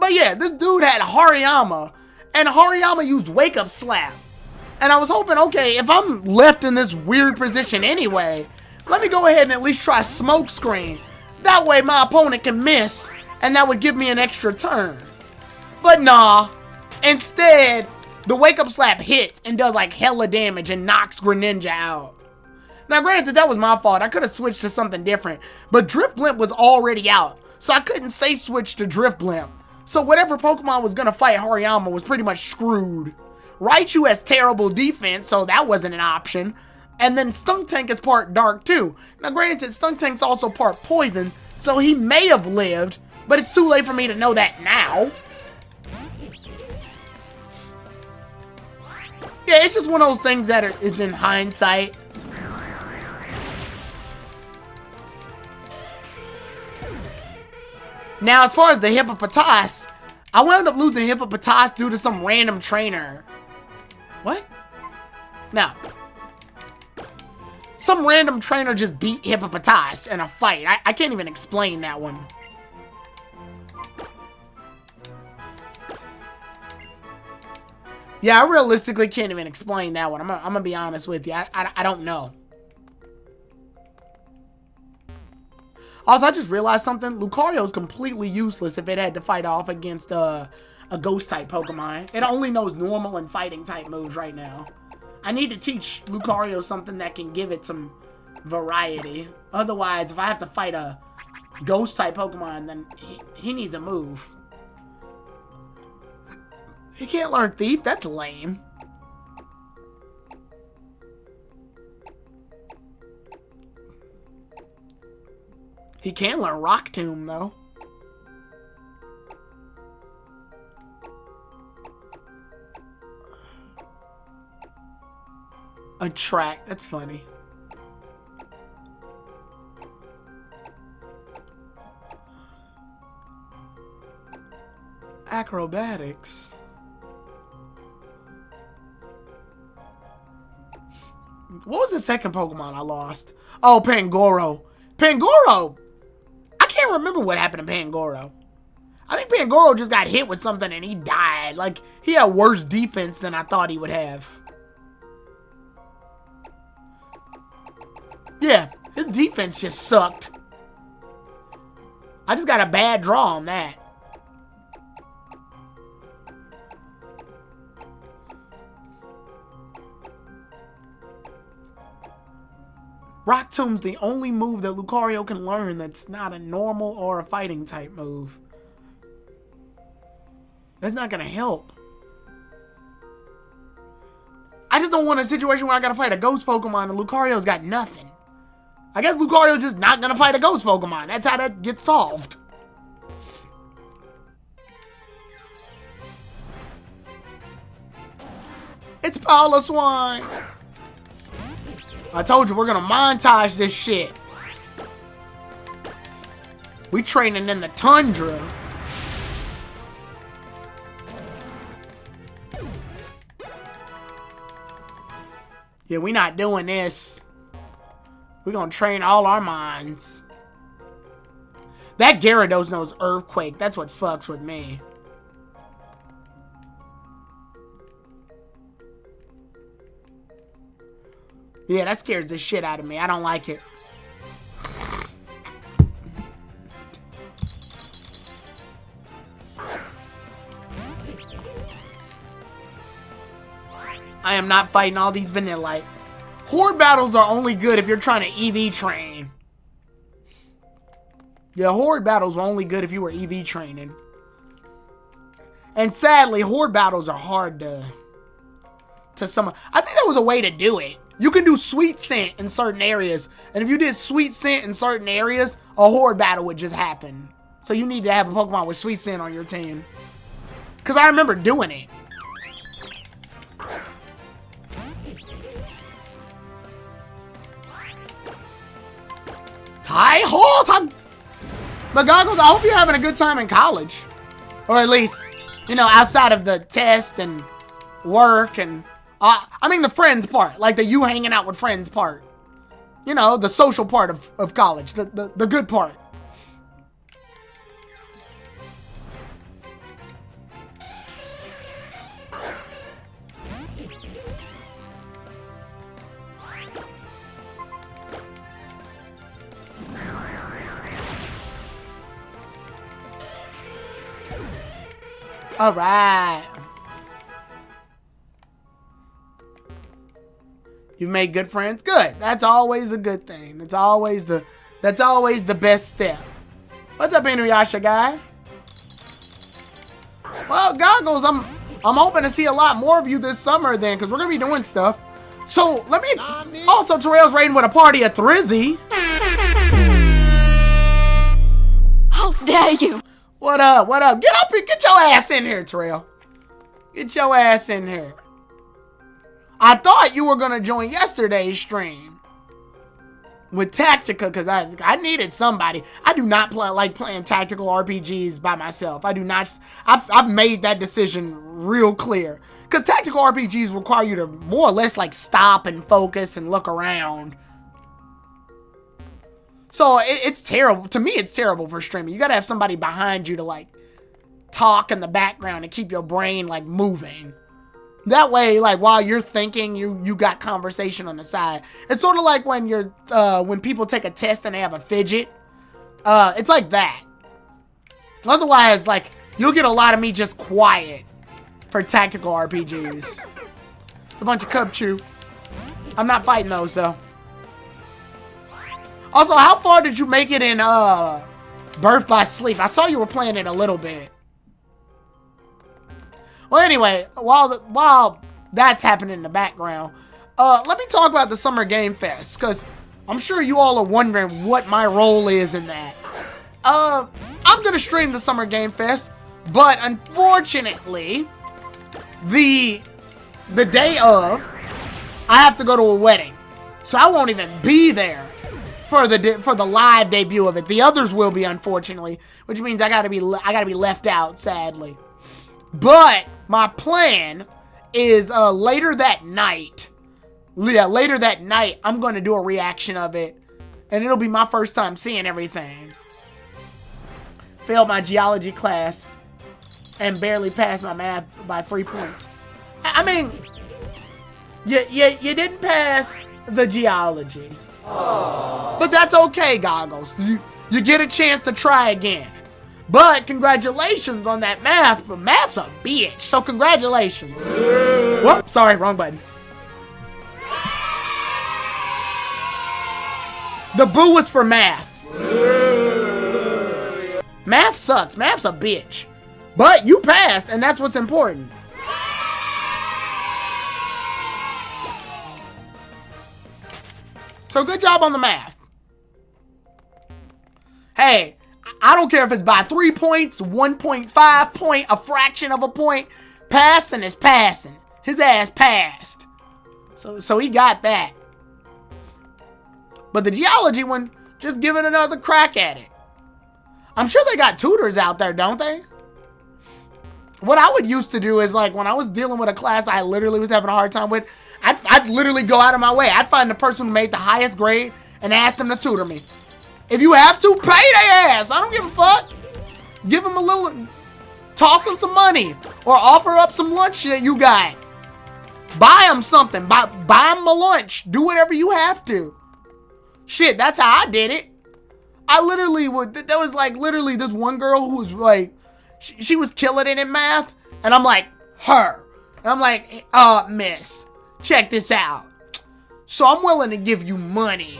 yeah, this dude had Hariyama, and Hariyama used Wake Up Slap. And I was hoping, okay, if I'm left in this weird position anyway, let me go ahead and at least try Smoke Screen. That way my opponent can miss, and that would give me an extra turn. But nah. Instead, the Wake Up Slap hits and does like hella damage and knocks Greninja out. Now granted, that was my fault. I could have switched to something different, but Drifblimp was already out, so I couldn't safe switch to Drifblimp. So whatever Pokemon was gonna fight Hariyama was pretty much screwed. Raichu has terrible defense, so that wasn't an option. And then Stunk Tank is part dark too. Now granted, Stunk Tank's also part poison, so he may have lived, but it's too late for me to know that now. Yeah, it's just one of those things that is in hindsight. Now, as far as the Hippopotas, I wound up losing Hippopotas due to some random trainer. What? No. Some random trainer just beat Hippopotas in a fight. I can't even explain that one. Yeah, I realistically can't even explain that one. I'm gonna be honest with you. I don't know. Also, I just realized something. Lucario's completely useless if it had to fight off against a ghost-type Pokemon. It only knows normal and fighting-type moves right now. I need to teach Lucario something that can give it some variety. Otherwise, if I have to fight a ghost-type Pokemon, then he needs a move. He can't learn Thief? That's lame. He can learn Rock Tomb, though. Attract. That's funny. Acrobatics. What was the second Pokemon I lost? Oh, Pangoro. Pangoro! I can't remember what happened to Pangoro. I think Pangoro just got hit with something and he died. Like, he had worse defense than I thought he would have. Yeah, his defense just sucked. I just got a bad draw on that. Rock Tomb's the only move that Lucario can learn that's not a normal or a fighting type move. That's not gonna help. I just don't want a situation where I gotta fight a ghost Pokemon and Lucario's got nothing. I guess Lucario's just not gonna fight a ghost Pokemon. That's how that gets solved. It's Piloswine. I told you we're gonna montage this shit. We training in the tundra. Yeah, we not doing this. We're gonna train all our minds. That Gyarados knows Earthquake. That's what fucks with me. Yeah, that scares the shit out of me. I don't like it. I am not fighting all these Vanillite. Horde battles are only good if you're trying to EV train. Yeah, Horde battles were only good if you were EV training. And sadly, Horde battles are hard to summon. I think that was a way to do it. You can do Sweet Scent in certain areas. And if you did Sweet Scent in certain areas, a Horde battle would just happen. So you need to have a Pokemon with Sweet Scent on your team. Because I remember doing it. Taiho-san! But Goggles, I hope you're having a good time in college. Or at least, you know, outside of the test and work and... I mean the friends part. Like the you hanging out with friends part. You know, the social part of college. The good part. All right. You've made good friends? Good. That's always a good thing. That's always the best step. What's up, Inuyasha guy? Well, Goggles, I'm hoping to see a lot more of you this summer then, because we're gonna be doing stuff. So let me also Terrell's raiding with a party at Thrizzy. How dare you! What up? What up? Get up here. Get your ass in here, Terrell. Get your ass in here. I thought you were going to join yesterday's stream with Tactica because I needed somebody. I do not like playing tactical RPGs by myself. I do not. I've made that decision real clear because tactical RPGs require you to more or less like stop and focus and look around. So it's terrible. To me, it's terrible for streaming. You got to have somebody behind you to like talk in the background and keep your brain like moving. That way, like while you're thinking, you got conversation on the side. It's sort of like when when people take a test and they have a fidget. It's like that. Otherwise, like you'll get a lot of me just quiet for tactical RPGs. It's a bunch of Cubchoo. I'm not fighting those though. Also, how far did you make it in Birth by Sleep? I saw you were playing it a little bit. Well, anyway, while that's happening in the background, let me talk about the Summer Game Fest, because I'm sure you all are wondering what my role is in that. I'm gonna stream the Summer Game Fest, but unfortunately, the day of, I have to go to a wedding, so I won't even be there for the live debut of it. The others will be, unfortunately, which means I gotta be left out, sadly. But my plan is later that night. Yeah, later that night, I'm gonna do a reaction of it, and it'll be my first time seeing everything. Failed my geology class and barely passed my math by 3 points. I mean, you didn't pass the geology. But that's okay, Goggles. You get a chance to try again. But congratulations on that math. But math's a bitch, so congratulations. Whoop, sorry, wrong button. The boo was for math. Math sucks. Math's a bitch. But you passed, and that's what's important. So good job on the math. Hey, I don't care if it's by 3 points, 1.5 point, a fraction of a point. Passing is passing. His ass passed. So he got that. But the geology one, just give it another crack at it. I'm sure they got tutors out there, don't they? What I would used to do is, like, when I was dealing with a class I literally was having a hard time with, I'd literally go out of my way. I'd find the person who made the highest grade and ask them to tutor me. If you have to, pay their ass. I don't give a fuck. Give them a little, toss them some money, or offer up some lunch that you got. Buy them something. Buy them a lunch. Do whatever you have to. Shit, that's how I did it. I literally would. There was like literally this one girl who was like, she was killing it in math, and I'm like, her. And I'm like, miss, check this out. So I'm willing to give you money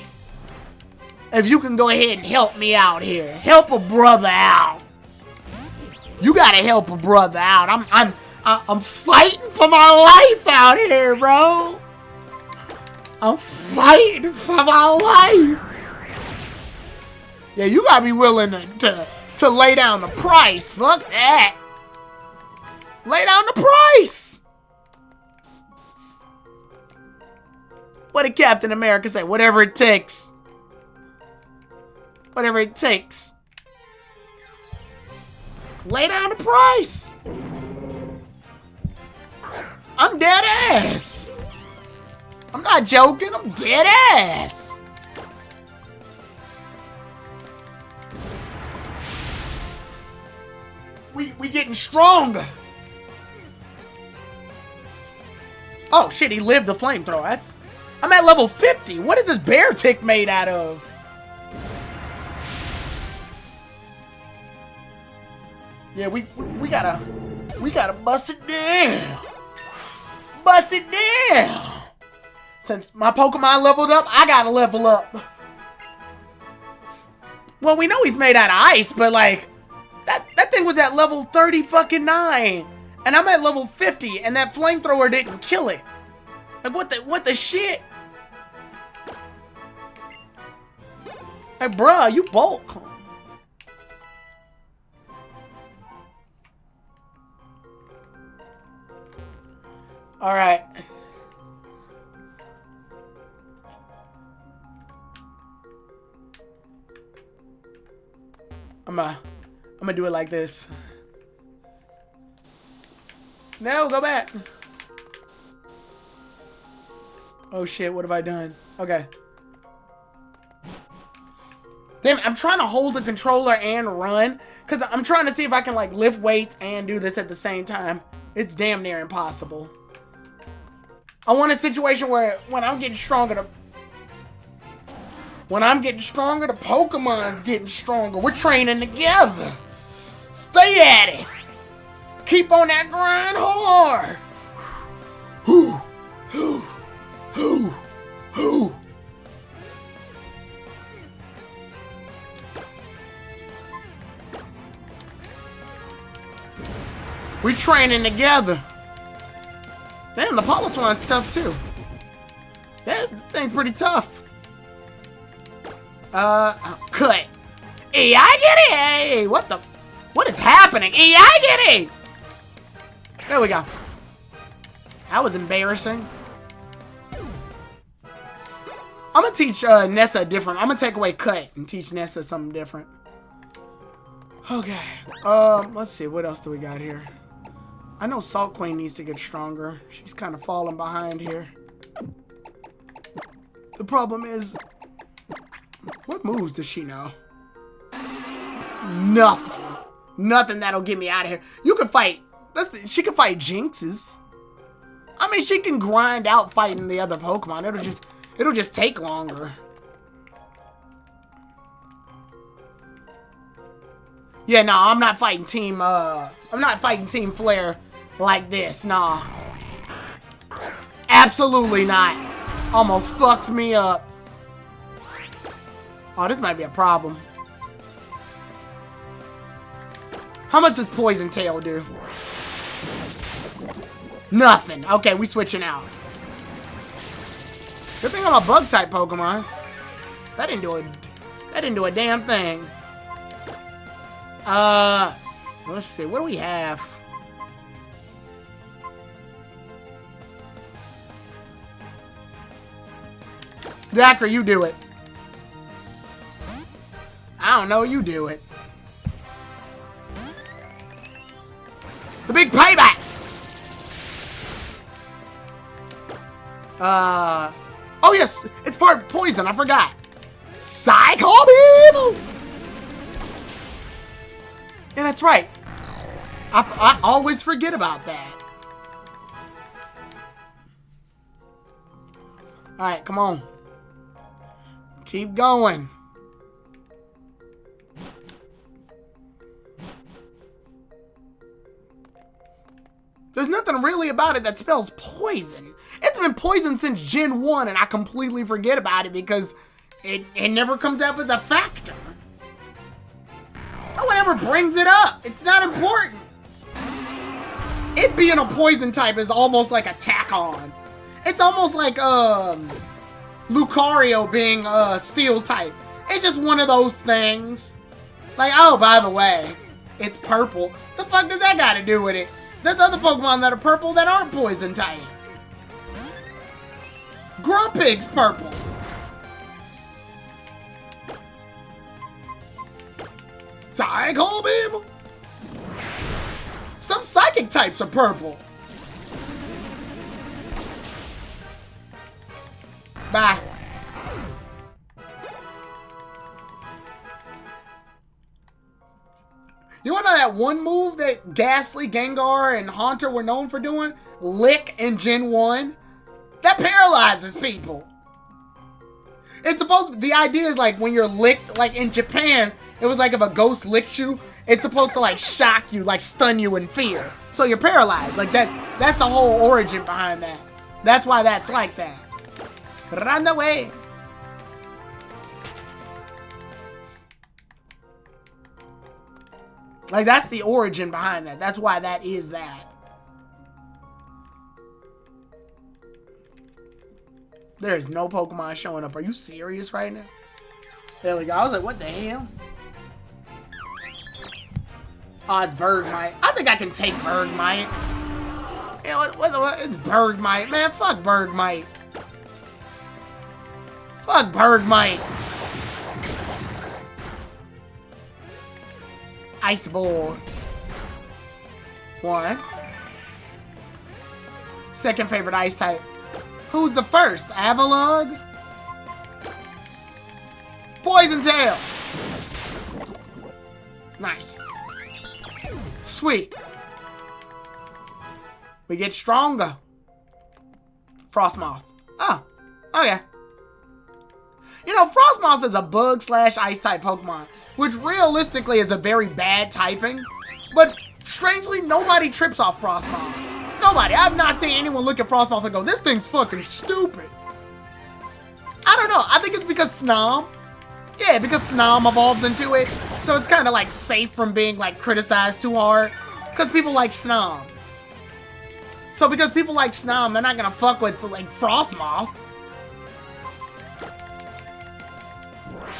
if you can go ahead and help me out here. Help a brother out. You gotta help a brother out. I'm fighting for my life out here, bro. I'm fighting for my life. Yeah, you gotta be willing to lay down the price. Fuck that. Lay down the price. What did Captain America say? Whatever it takes. Whatever it takes. Lay down the price. I'm dead ass. I'm not joking. I'm dead ass. We getting stronger. Oh shit, he lived the flamethrower. I'm at level 50. What is this bear tick made out of? Yeah, we gotta bust it down. Bust it down. Since my Pokemon leveled up, I gotta level up. Well, we know he's made out of ice, but like, that thing was at level 30 fucking 9. And I'm at level 50, and that flamethrower didn't kill it. Like, what the shit? Like, bruh, you bulk. Alright. I'm gonna do it like this. No, go back. Oh shit, what have I done? Okay. Damn, I'm trying to hold the controller and run, because I'm trying to see if I can like lift weights and do this at the same time. It's damn near impossible. I want a situation where when I'm getting stronger, the Pokemon's getting stronger. We're training together. Stay at it. Keep on that grind hard. We training together. Damn, the Poliswan's tough too. That thing's pretty tough. Cut. Hey, I get it. Hey, what is happening? Hey, I get it. There we go. That was embarrassing. I'm gonna teach Nessa different. I'm gonna take away Cut and teach Nessa something different. Okay. Let's see. What else do we got here? I know Salt Queen needs to get stronger. She's kind of falling behind here. The problem is, what moves does she know? Nothing. Nothing that'll get me out of here. You can fight. She can fight Jinxes. I mean, she can grind out fighting the other Pokemon. It'll just take longer. Yeah, no, I'm not fighting Team Flare like this, nah. Absolutely not. Almost fucked me up. Oh, this might be a problem. How much does Poison Tail do? Nothing. Okay, we switching out. Good thing I'm a bug type Pokemon. That didn't do a damn thing. Let's see. What do we have? Zachary, you do it. I don't know. You do it. The big payback. Oh yes, it's part poison. I forgot. Psycho Beam. Yeah, that's right. I always forget about that. All right, come on. Keep going. There's nothing really about it that spells poison. It's been poison since Gen 1, and I completely forget about it because it never comes up as a factor. No one ever brings it up. It's not important. It being a poison type is almost like a tack-on. It's almost like Lucario being a steel type. It's just one of those things. Like, oh, by the way, it's purple. The fuck does that got to do with it? There's other Pokemon that are purple that aren't poison type. Grumpig's purple. Psycho Beam. Some psychic types are purple. Bye. You wanna know that one move that Ghastly, Gengar, and Haunter were known for doing? Lick in Gen 1? That paralyzes people. It's supposed, the idea is like when you're licked, like in Japan, it was like if a ghost licks you, it's supposed to like shock you, like stun you in fear. So you're paralyzed, like that's the whole origin behind that. That's why that's like that. Run away. Like that's the origin behind that. That's why that is that. There is no Pokemon showing up. Are you serious right now? There we go. I was like, what the hell? Oh, it's Bergmite. I think I can take Bergmite. Yeah, what? It's Bergmite. Man, fuck Bergmite. Fuck Bergmite. Ice Ball. 1. Second favorite ice type. Who's the first? Avalugg? Poison Tail. Nice. Sweet. We get stronger. Frostmoth. Oh, okay. You know, Frostmoth is a bug / ice type Pokemon, which realistically is a very bad typing, but strangely nobody trips off Frostmoth. Nobody. I've not seen anyone look at Frostmoth and go, this thing's fucking stupid. I don't know. I think it's because Snom. Yeah, because Snom evolves into it. So it's kind of like safe from being like criticized too hard. Because people like Snom. So because people like Snom, they're not gonna fuck with, like, Frostmoth.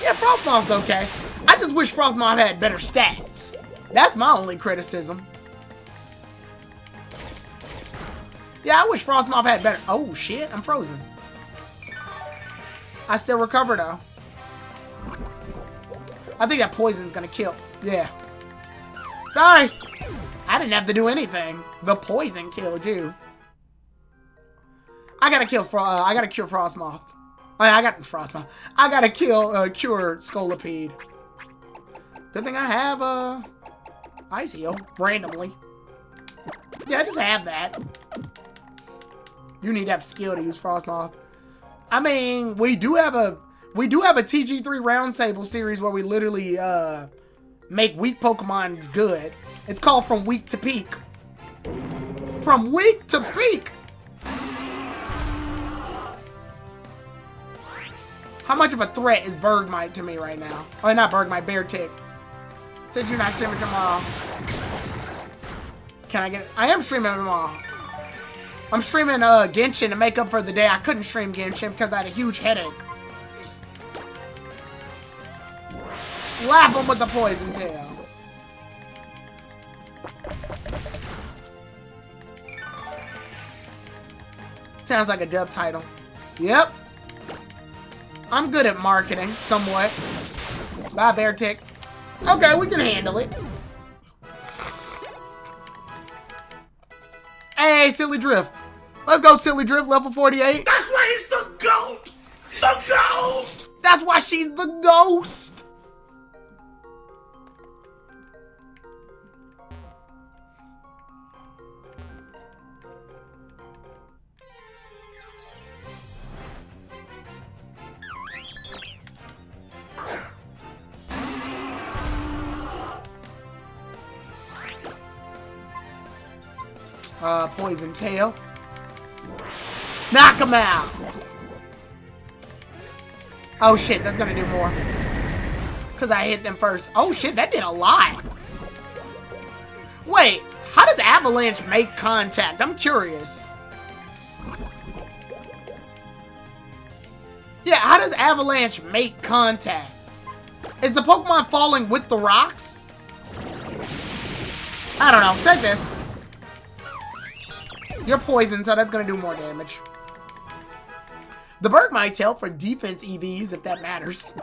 Yeah, Frostmoth's okay. I just wish Frostmoth had better stats. That's my only criticism. Yeah, I wish Frostmoth had better... Oh, shit, I'm frozen. I still recover, though. I think that poison's gonna kill. Yeah. Sorry. I didn't have to do anything. The poison killed you. I gotta kill I gotta cure Frostmoth. I got Frostmoth. I gotta cure Scolipede. Good thing I have Ice Heal randomly. Yeah, I just have that. You need to have skill to use Frostmoth. I mean, we do have a TG3 Roundtable series where we literally make weak Pokemon good. It's called From Weak to Peak. From Weak to Peak. How much of a threat is Bergmite to me right now? Oh, not Bergmite, Beartic. Since you're not streaming tomorrow. Can I get it? I am streaming tomorrow. I'm streaming Genshin to make up for the day I couldn't stream Genshin because I had a huge headache. Slap him with the poison tail. Sounds like a dub title. Yep. I'm good at marketing, somewhat. Bye, Beartic. Okay, we can handle it. Hey, Silly Drift. Let's go, Silly Drift, level 48. That's why he's the GOAT! The GOAT! That's why she's the ghost. Poison Tail. Knock him out! Oh shit, that's gonna do more. Because I hit them first. Oh shit, that did a lot. Wait, how does Avalanche make contact? I'm curious. Yeah, how does Avalanche make contact? Is the Pokemon falling with the rocks? I don't know. Take this. You're poisoned, so that's gonna do more damage. The Bergmite's help for defense EVs, if that matters.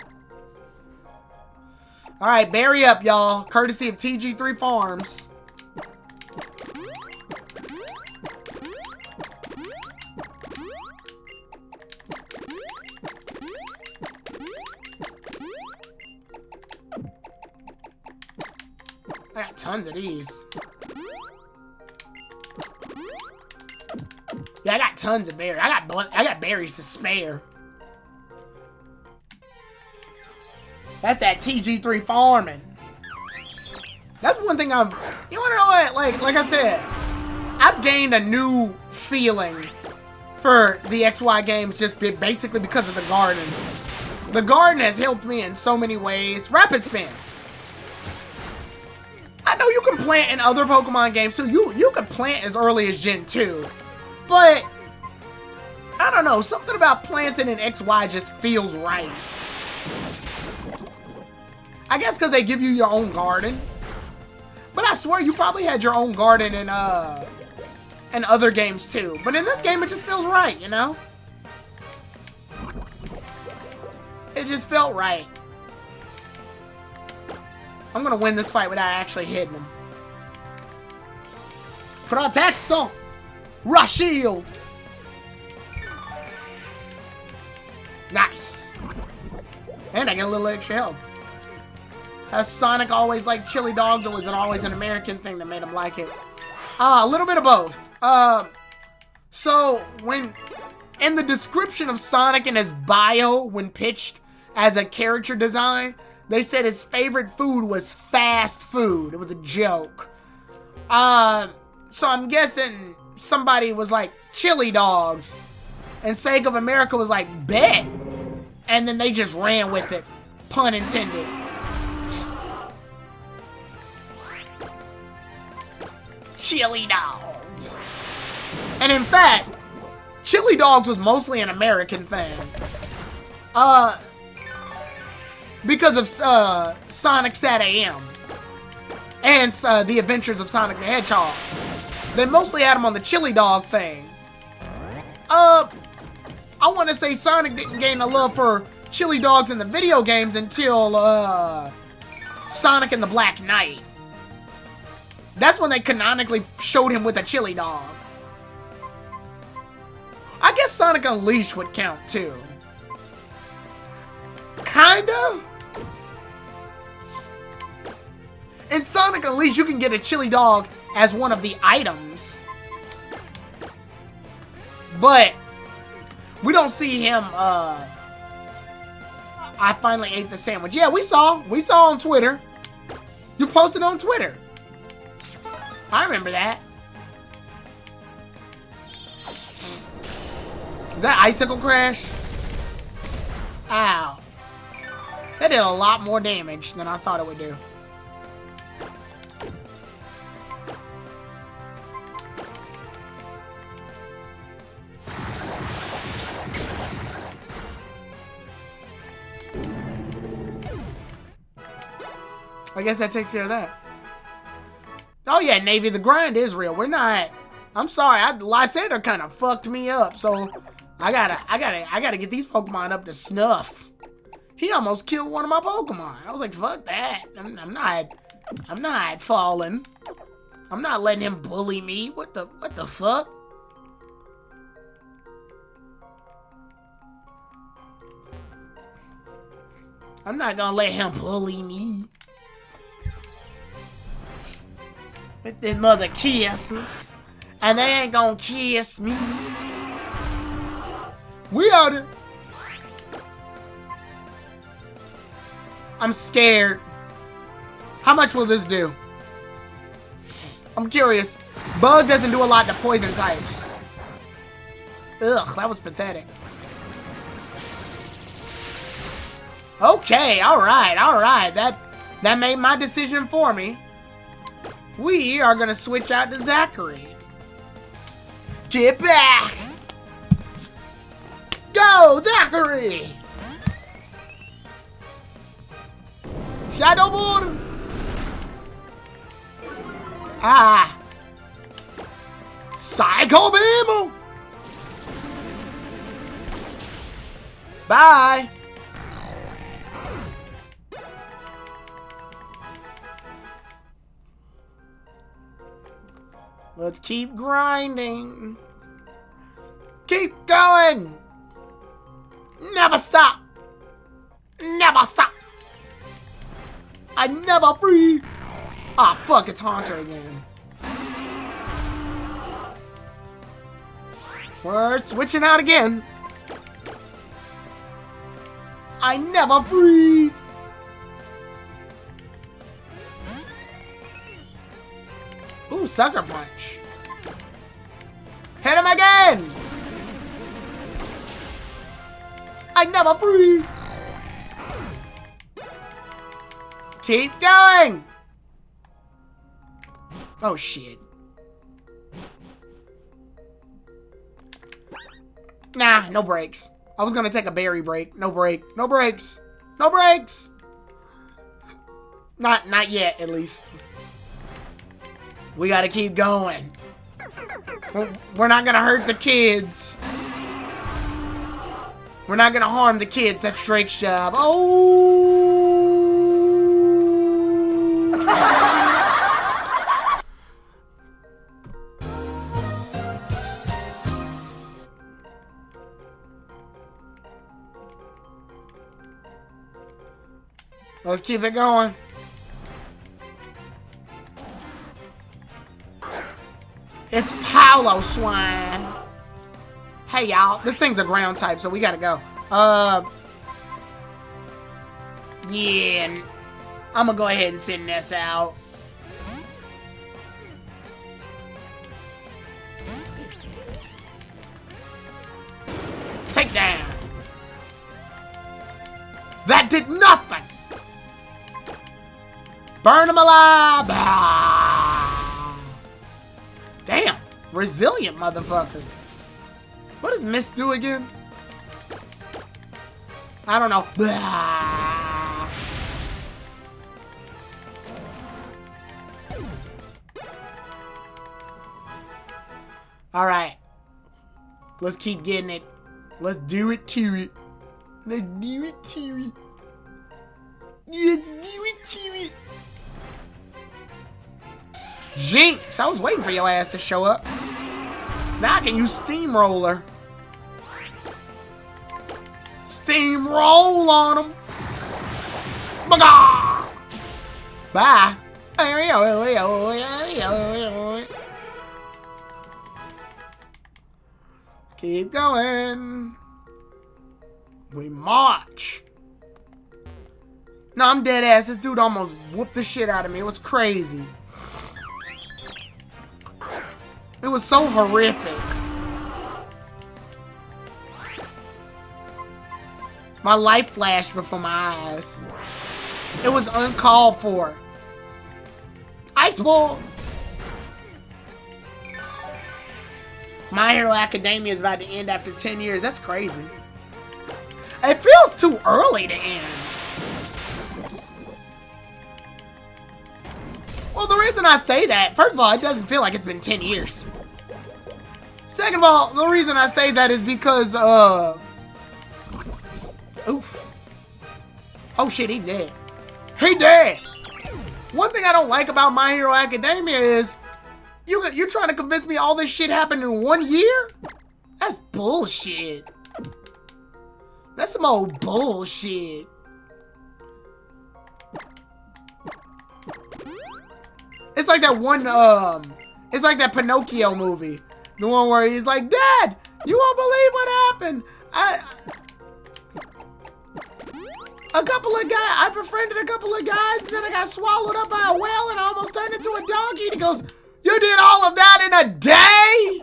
Alright, berry up, y'all. Courtesy of TG3 Farms. I got tons of these. Yeah, I got tons of berries. I got berries to spare. That's that TG3 farming. That's one thing I'm... You wanna know what? Like I said, I've gained a new feeling for the XY games just basically because of the garden. The garden has helped me in so many ways. Rapid Spin. I know you can plant in other Pokemon games too. You can plant as early as Gen 2. But, I don't know, something about planting in XY just feels right. I guess because they give you your own garden. But I swear you probably had your own garden in other games too. But in this game it just feels right, you know? It just felt right. I'm gonna win this fight without actually hitting him. Protecto! Rush Shield! Nice. And I get a little extra health. Has Sonic always liked chili dogs, or was it always an American thing that made him like it? A little bit of both. So, when... in the description of Sonic in his bio, when pitched as a character design, they said his favorite food was fast food. It was a joke. So I'm guessing somebody was like, chili dogs. And Sake of America was like, bet. And then they just ran with it. Pun intended. chili dogs. And in fact, chili dogs was mostly an American thing. Because of Sonic Sat AM and the Adventures of Sonic the Hedgehog. They mostly had him on the chili dog thing. I want to say Sonic didn't gain a love for chili dogs in the video games until Sonic and the Black Knight. That's when they canonically showed him with a chili dog. I guess Sonic Unleashed would count too. Kinda. In Sonic Unleashed, you can get a chili dog as one of the items. But we don't see him, I finally ate the sandwich. Yeah, we saw on Twitter. You posted on Twitter. I remember that. Is that Icicle Crash? Ow. That did a lot more damage than I thought it would do. I guess that takes care of that. Oh yeah, Navy, the grind is real. We're not. I'm sorry, Lysander kind of fucked me up, so I gotta get these Pokemon up to snuff. He almost killed one of my Pokemon. I was like, fuck that. I'm not falling. I'm not letting him bully me. What the fuck? I'm not gonna let him bully me. With their mother kisses. And they ain't gonna kiss me. We out here. I'm scared. How much will this do? I'm curious. Bug doesn't do a lot to poison types. Ugh, that was pathetic. Okay, alright. That made my decision for me. We are gonna switch out to Zachary. Get back! Go, Zachary! Shadow Board! Ah! Psycho Beam! Bye! Let's keep grinding. Keep going! Never stop! Never stop! I never free! Ah, fuck, it's Haunter again. We're switching out again. I never freeze! Ooh, Sucker Punch. Hit him again! I never freeze! Keep going! Oh, shit. Nah, no breaks. I was gonna take a berry break. No break. No breaks. No breaks! Not yet, at least. We gotta keep going. We're not gonna hurt the kids. We're not gonna harm the kids. That's Drake's job. Oh! Let's keep it going. It's Paolo Swine. Hey, y'all. This thing's a ground type, so we gotta go. Yeah. I'm gonna go ahead and send this out. Take down. That did nothing. Burn him alive. Ah. Damn. Resilient motherfucker. What does Miss do again? I don't know. Blah. All right. Let's keep getting it. Let's do it to it. Let's do it to it. Let's do it to it. Jinx! I was waiting for your ass to show up. Now I can use Steamroller. Steamroll on them. Bye. Keep going. We march. No, I'm dead ass. This dude almost whooped the shit out of me. It was crazy. It was so horrific. My life flashed before my eyes. It was uncalled for. Ice Ball! My Hero Academia is about to end after 10 years. That's crazy. It feels too early to end. Well, the reason I say that, first of all, it doesn't feel like it's been 10 years. Second of all, the reason I say that is because, oof. Oh shit, he dead. He dead! One thing I don't like about My Hero Academia is, you're trying to convince me all this shit happened in 1 year? That's bullshit. That's some old bullshit. It's like that one, it's like that Pinocchio movie. The one where he's like, Dad, you won't believe what happened. I befriended a couple of guys, and then I got swallowed up by a whale, and I almost turned into a donkey. And he goes, you did all of that in a day?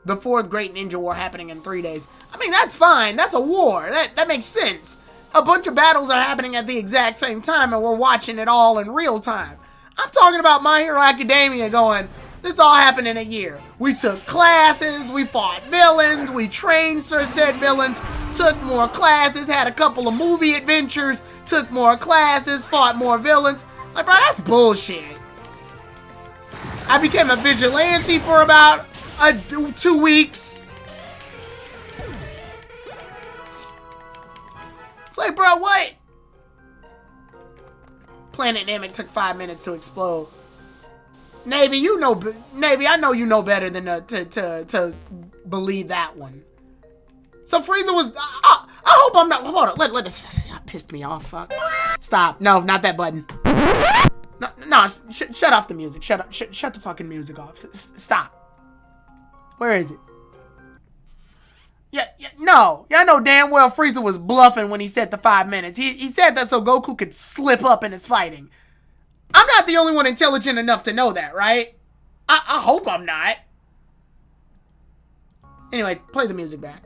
The fourth Great Ninja War happening in 3 days. I mean, that's fine. That's a war. That makes sense. A bunch of battles are happening at the exact same time, and we're watching it all in real time. I'm talking about My Hero Academia going, this all happened in a year. We took classes, we fought villains, we trained for said villains, took more classes, had a couple of movie adventures, took more classes, fought more villains. Like, bro, that's bullshit. I became a vigilante for about 2 weeks. It's like, bro, what? Planet Namek took 5 minutes to explode. Navy, Navy, I know you know better than to believe that one. So Frieza was. I hope I'm not. Hold on, let this. That pissed me off. Fuck. Stop. No, not that button. No. Shut off the music. Shut up. Shut the fucking music off. Stop. Where is it? Yeah, no. I know damn well Frieza was bluffing when he said the 5 minutes. He said that so Goku could slip up in his fighting. I'm not the only one intelligent enough to know that, right? I hope I'm not. Anyway, play the music back.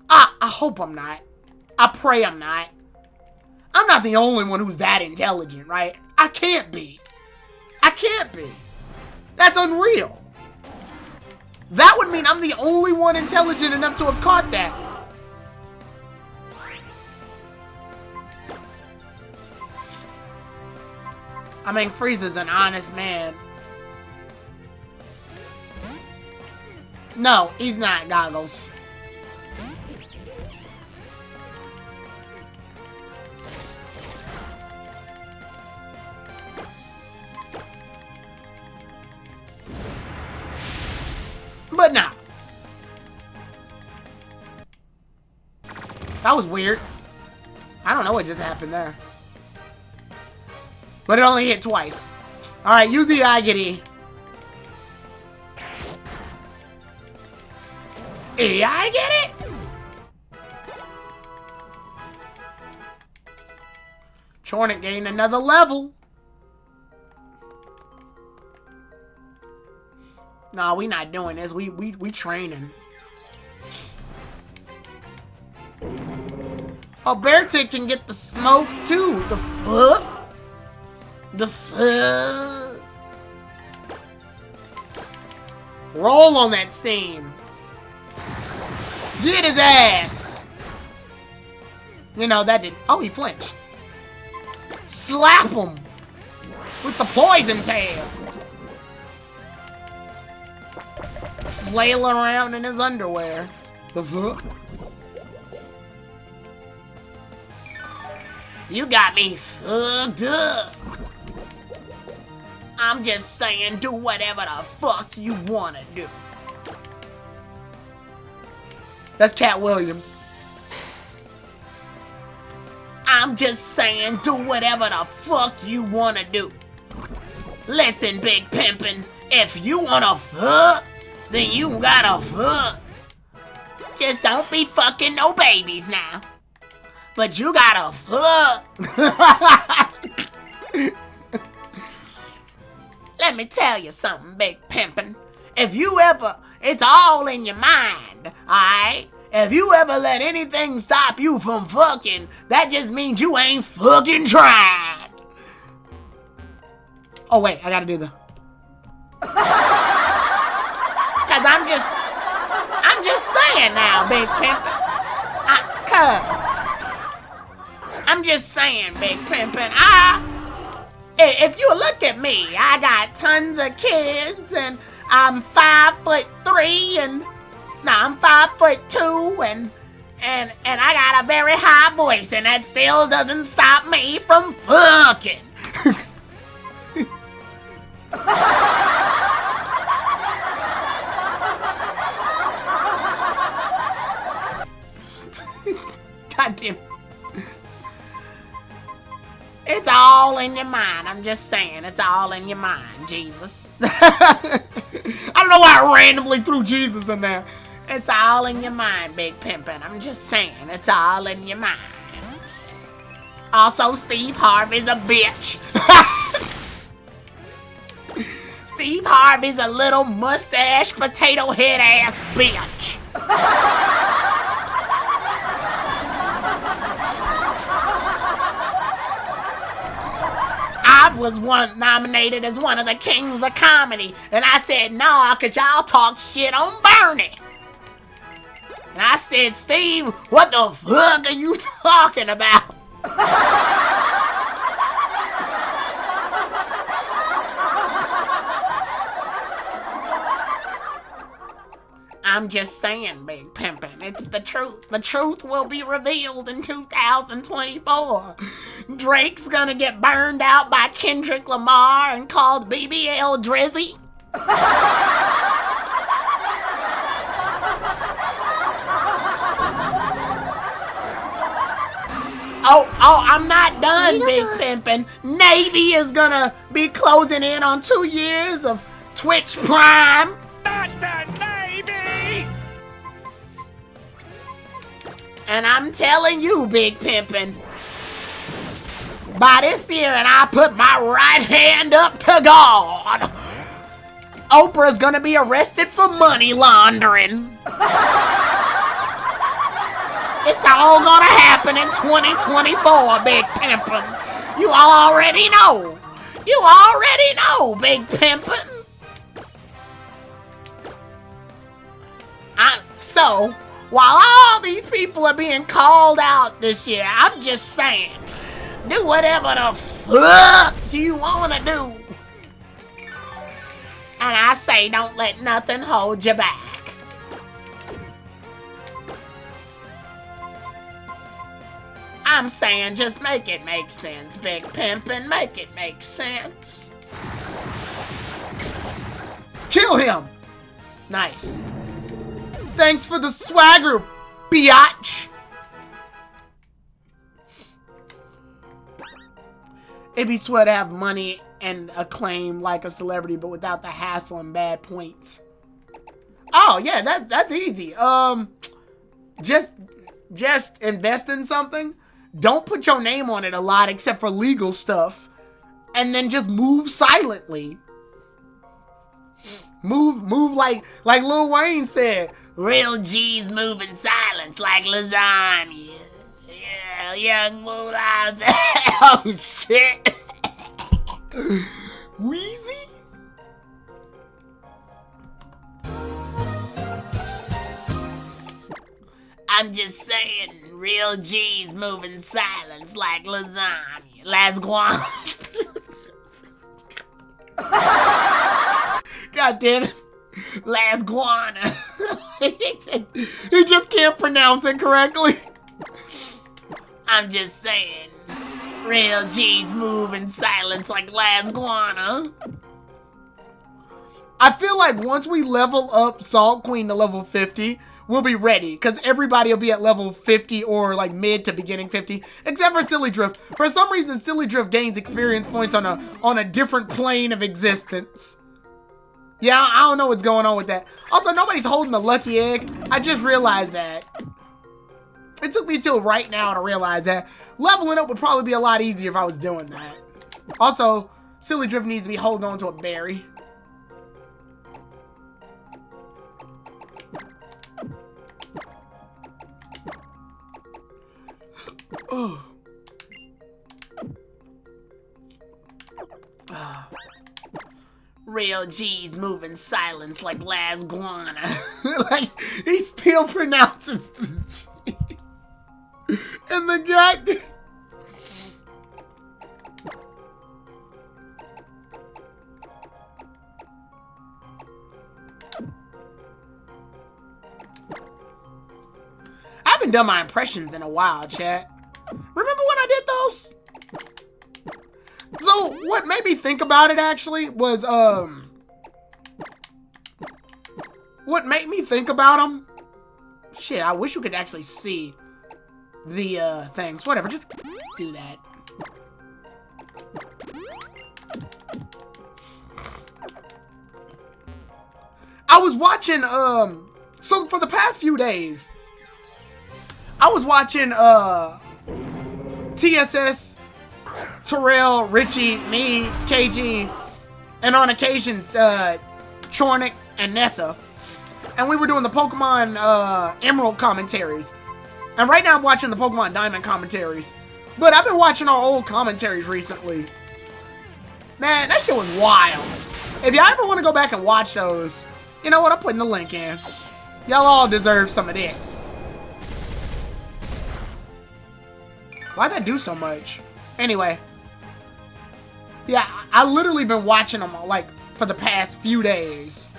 I hope I'm not. I pray I'm not. I'm not the only one who's that intelligent, right? I can't be. I can't be. That's unreal. That would mean I'm the only one intelligent enough to have caught that. I mean, Frieza's an honest man. No, he's not, Goggles. But no. That was weird. I don't know what just happened there. But it only hit twice. Alright, use the Agony. I get it? Chornik gained another level. Nah, we not doing this. We training. Oh, Bear Tick can get the smoke too. The fuck? The fuck? Roll on that steam. Get his ass. You know, that didn't. Oh, he flinched. Slap him with the poison tail. Flailing around in his underwear. The fuck? You got me fucked up. I'm just saying, do whatever the fuck you wanna do. That's Cat Williams. I'm just saying, do whatever the fuck you wanna do. Listen, Big Pimpin', if you wanna fuck, then you gotta fuck. Just don't be fucking no babies now. But you gotta fuck. Let me tell you something, Big Pimpin'. If you ever, it's all in your mind, alright? If you ever let anything stop you from fucking, that just means you ain't fucking trying. Oh wait, I gotta do the. Cause I'm just saying now, Big Pimpin'. I'm just saying, Big Pimpin'. If you look at me, I got tons of kids, and I'm 5'3", and I'm 5'2", and I got a very high voice, and that still doesn't stop me from fucking. God damn. It's all in your mind. I'm just saying, it's all in your mind, Jesus. I don't know why I randomly threw Jesus in there. It's all in your mind, Big Pimpin'. I'm just saying, it's all in your mind. Also, Steve Harvey's a bitch. Steve Harvey's a little mustache, potato head ass bitch. I was nominated as one of the kings of comedy, and I said, nah, cause y'all talk shit on Bernie. And I said, Steve, what the fuck are you talking about? I'm just saying, Big Pimpin', it's the truth. The truth will be revealed in 2024. Drake's gonna get burned out by Kendrick Lamar and called BBL Drizzy. Oh, I'm not done, Big Pimpin'. Navy is gonna be closing in on 2 years of Twitch Prime. Not the Navy! And I'm telling you, Big Pimpin', by this year, and I put my right hand up to God, Oprah's gonna be arrested for money laundering. It's all gonna happen in 2024, Big Pimpin'. You already know. You already know, Big Pimpin'. So, while all these people are being called out this year, I'm just saying, do whatever the fuck you wanna do. And I say, don't let nothing hold you back. I'm saying, just make it make sense, Big Pimpin'. Make it make sense. Kill him! Nice. Thanks for the swagger, biatch. It'd be swear to have money and acclaim like a celebrity, but without the hassle and bad points. Oh yeah, that's easy. Just invest in something. Don't put your name on it a lot except for legal stuff. And then just move silently. Move like Lil Wayne said. Real G's move in silence like lasagna. Yeah. young moolah. Oh, shit. Wheezy? I'm just saying, real G's move in silence like lasagna. Las guan. God damn it. Las guana. He just can't pronounce it correctly. I'm just saying, real G's move in silence like Las guana. I feel like once we level up Salt Queen to level 50, we'll be ready, because everybody will be at level 50 or like mid to beginning 50, except for Silly Drift. For some reason, Silly Drift gains experience points on a different plane of existence. Yeah, I don't know what's going on with that. Also, nobody's holding a lucky egg. I just realized that. It took me till right now to realize that. Leveling up would probably be a lot easier if I was doing that. Also, Silly Drift needs to be holding on to a berry. Oh. Real G's move in silence like Las Guana. Like, he still pronounces the G. And the goddamn... I haven't done my impressions in a while, chat. Remember when I did those? So, what made me think about it, actually, was, what made me think about them? Shit, I wish you could actually see the, things. Whatever, just do that. I was watching, so for the past few days, I was watching, TSS, Terrell, Richie, me, KG, and on occasions, Chornik and Nessa. And we were doing the Pokemon, Emerald commentaries. And right now I'm watching the Pokemon Diamond commentaries. But I've been watching our old commentaries recently. Man, that shit was wild. If y'all ever want to go back and watch those, you know what? I'm putting the link in. Y'all all deserve some of this. Why'd that do so much? Anyway. Yeah, I literally been watching them, like, for the past few days.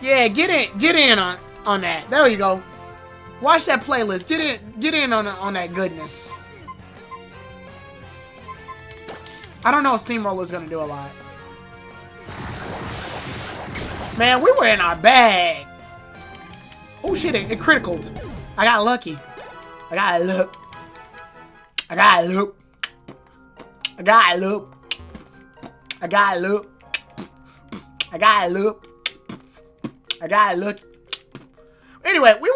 Yeah, get in on that. There you go. Watch that playlist. Get in on that goodness. I don't know if Steamroller's gonna do a lot. Man, we were in our bag. Oh shit, it criticaled. I got lucky. I got look. I got look. I got look. I got look. I got look. I got look. Anyway, we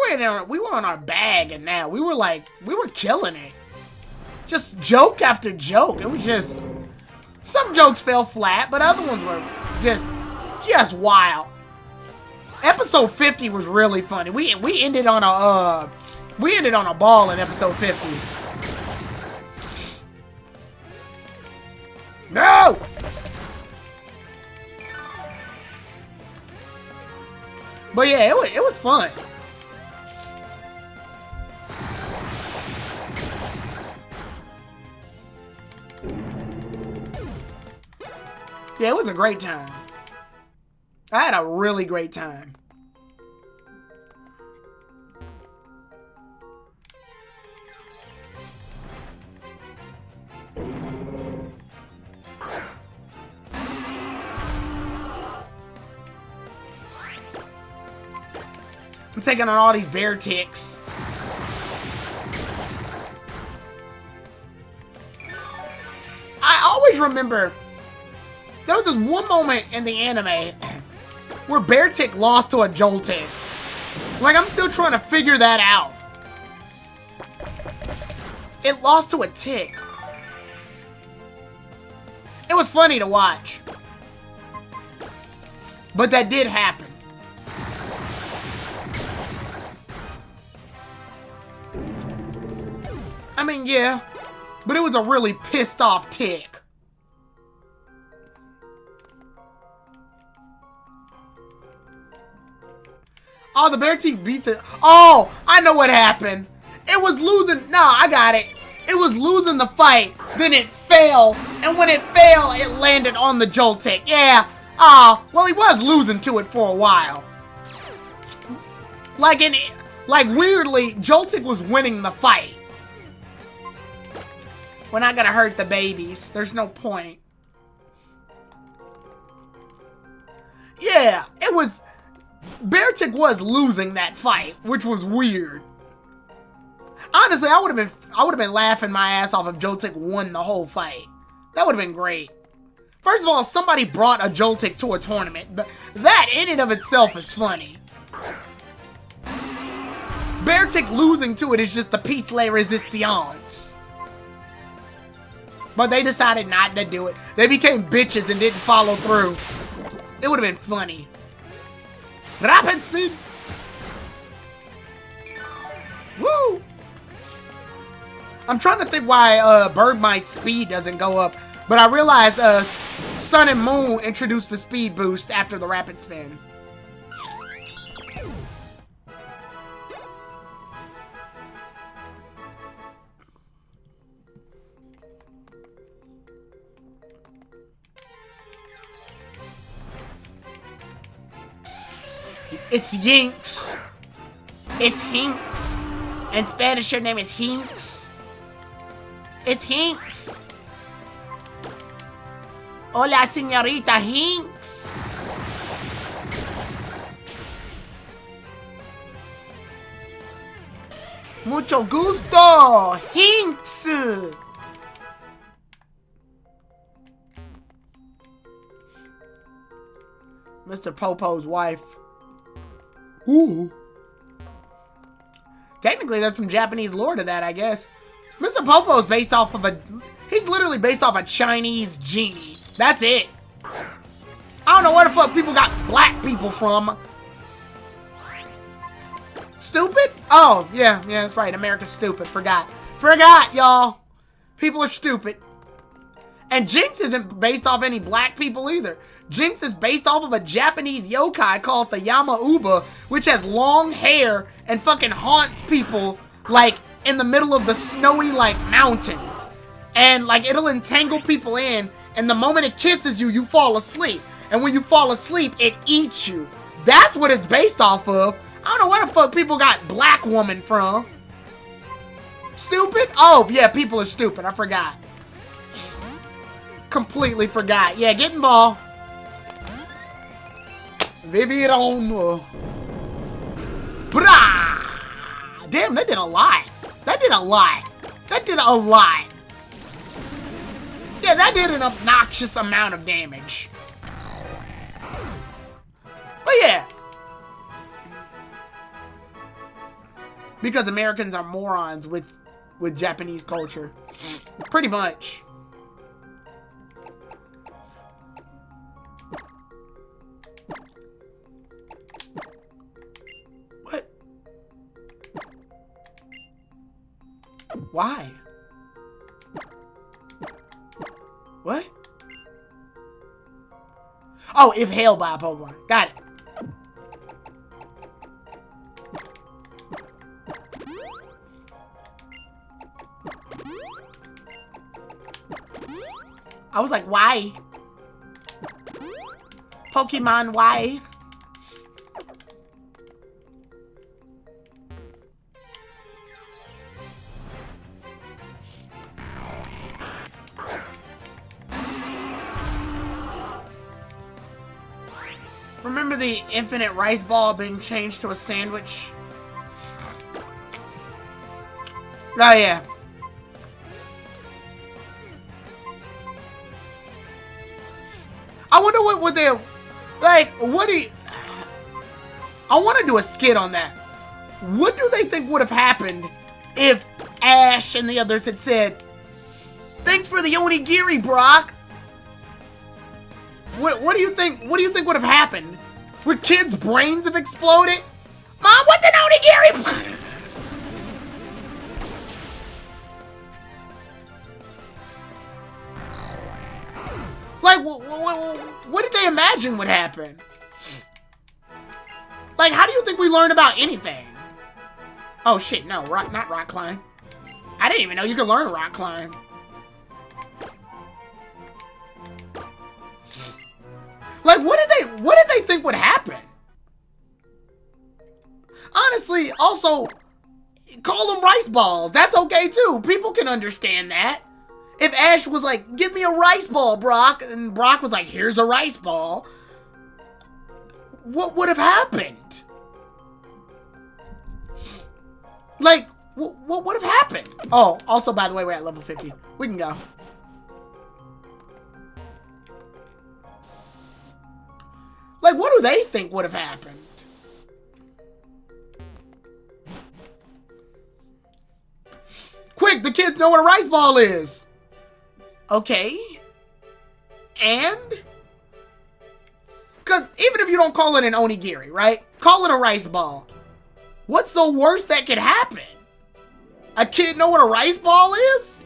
were on our bag, and now we were killing it. Just joke after joke. It was just, some jokes fell flat, but other ones were just wild. Episode 50 was really funny. We ended on a ball in episode 50. No! But yeah, it was fun. Yeah, it was a great time. I had a really great time. I'm taking on all these bear ticks. I always remember there was this one moment in the anime where Beartic lost to a Joltik. Like, I'm still trying to figure that out. It lost to a tick. It was funny to watch. But that did happen. I mean, yeah. But it was a really pissed off tick. Oh, the bear team beat the... Oh, I know what happened. It was losing... No, I got it. It was losing the fight. Then it fell. And when it fell, it landed on the Joltik. Yeah. Oh, well, he was losing to it for a while. Like, weirdly, Joltik was winning the fight. We're not gonna hurt the babies. There's no point. Yeah, it was... Beartic was losing that fight, which was weird. Honestly, I would have been laughing my ass off if Joltik won the whole fight. That would have been great. First of all, somebody brought a Joltik to a tournament. That in and of itself is funny. Beartic losing to it is just the piece de resistance. But they decided not to do it. They became bitches and didn't follow through. It would have been funny. Rapid spin! Woo! I'm trying to think why Bergmite's speed doesn't go up. But I realized Sun and Moon introduced the speed boost after the rapid spin. It's Yinks. It's Hinks. In Spanish, her name is Hinks. It's Hinks. Hola, señorita Hinks. Mucho gusto, Hinks. Mr. Popo's wife. Ooh. Technically, there's some Japanese lore to that, I guess. Mr. Popo's based off of he's literally based off a Chinese genie. That's it. I don't know where the fuck people got black people from. Stupid? Oh, yeah, that's right. America's stupid. Forgot, y'all. People are stupid. And Jinx isn't based off any black people either. Jinx is based off of a Japanese yokai called the Yama-Uba, which has long hair and fucking haunts people, like, in the middle of the snowy, like, mountains. And, like, it'll entangle people in, and the moment it kisses you, you fall asleep. And when you fall asleep, it eats you. That's what it's based off of. I don't know where the fuck people got black woman from. Stupid? Oh, yeah, people are stupid. I forgot. Completely forgot. Yeah, getting ball. Viviron. Brah! Damn, that did a lot. That did a lot. Yeah, that did an obnoxious amount of damage. But yeah. Because Americans are morons with Japanese culture. Pretty much. What? Why? What? Oh, if hailed by a Pokemon. Got it. I was like, why? Pokemon, why? Remember the infinite rice ball being changed to a sandwich? Oh, yeah. I wonder what they... Like, what do you... I want to do a skit on that. What do they think would have happened if Ash and the others had said, "Thanks for the onigiri, Brock." What do you think? What do you think would have happened? Would kids' brains have exploded? Mom, what's an onigiri? Like, what did they imagine would happen? Like, how do you think we learned about anything? Oh shit, no, not rock climb. I didn't even know you could learn rock climb. Like, what did they think would happen? Honestly, also, call them rice balls. That's okay too. People can understand that. If Ash was like, give me a rice ball, Brock, and Brock was like, here's a rice ball, what would have happened? Like, what would have happened? Oh, also, by the way, we're at level 50. We can go. Like, what do they think would have happened? Quick, the kids know what a rice ball is. Okay. And? Because even if you don't call it an onigiri, right? Call it a rice ball. What's the worst that could happen? A kid know what a rice ball is?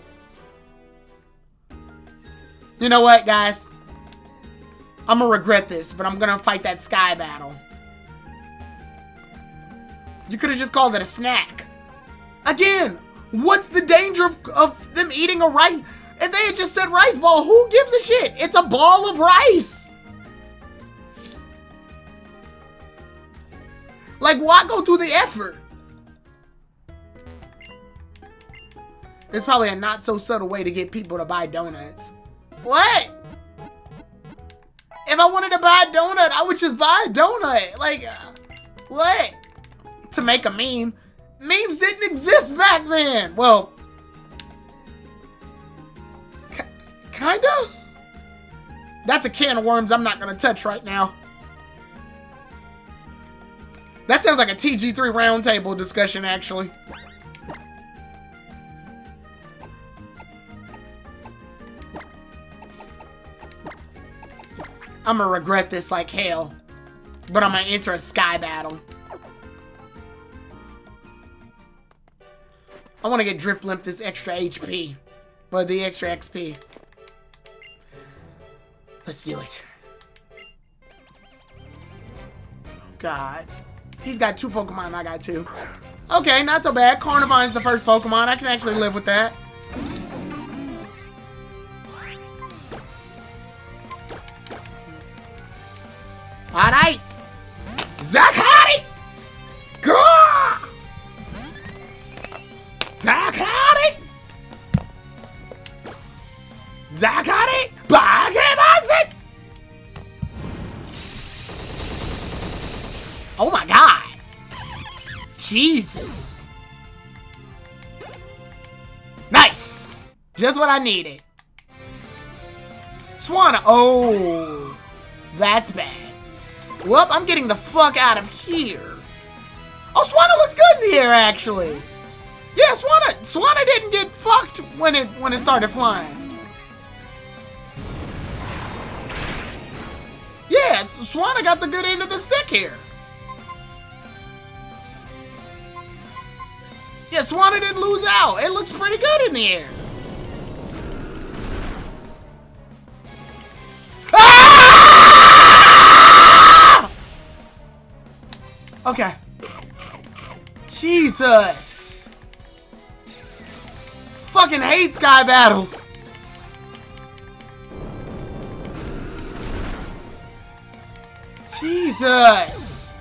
You know what, guys? I'm gonna regret this, but I'm gonna fight that sky battle. You could have just called it a snack. Again, what's the danger of them eating a rice? If they had just said rice ball, who gives a shit? It's a ball of rice. Like, why go through the effort? It's probably a not so subtle way to get people to buy donuts. What? If I wanted to buy a donut, I would just buy a donut. Like, what? To make a meme. Memes didn't exist back then. Well, kinda? That's a can of worms I'm not gonna touch right now. That sounds like a TG3 roundtable discussion, actually. I'm gonna regret this like hell, but I'm gonna enter a sky battle. I want to get Drift Limp this extra HP, but the extra XP. Let's do it. Oh God. He's got 2 Pokemon and I got 2. Okay, not so bad. Carnivine's the first Pokemon. I can actually live with that. Alright! Zakari! Gah! Zakari! Zakari! Bagemasit! Oh my God! Jesus! Nice! Just what I needed. Swanna. Oh! That's bad. Whoop, I'm getting the fuck out of here. Oh, Swanna looks good in the air, actually. Yeah, Swanna didn't get fucked when it started flying. Yeah, Swanna got the good end of the stick here. Yeah, Swanna didn't lose out. It looks pretty good in the air. Ah! Okay. Jesus. Fucking hate sky battles. Jesus.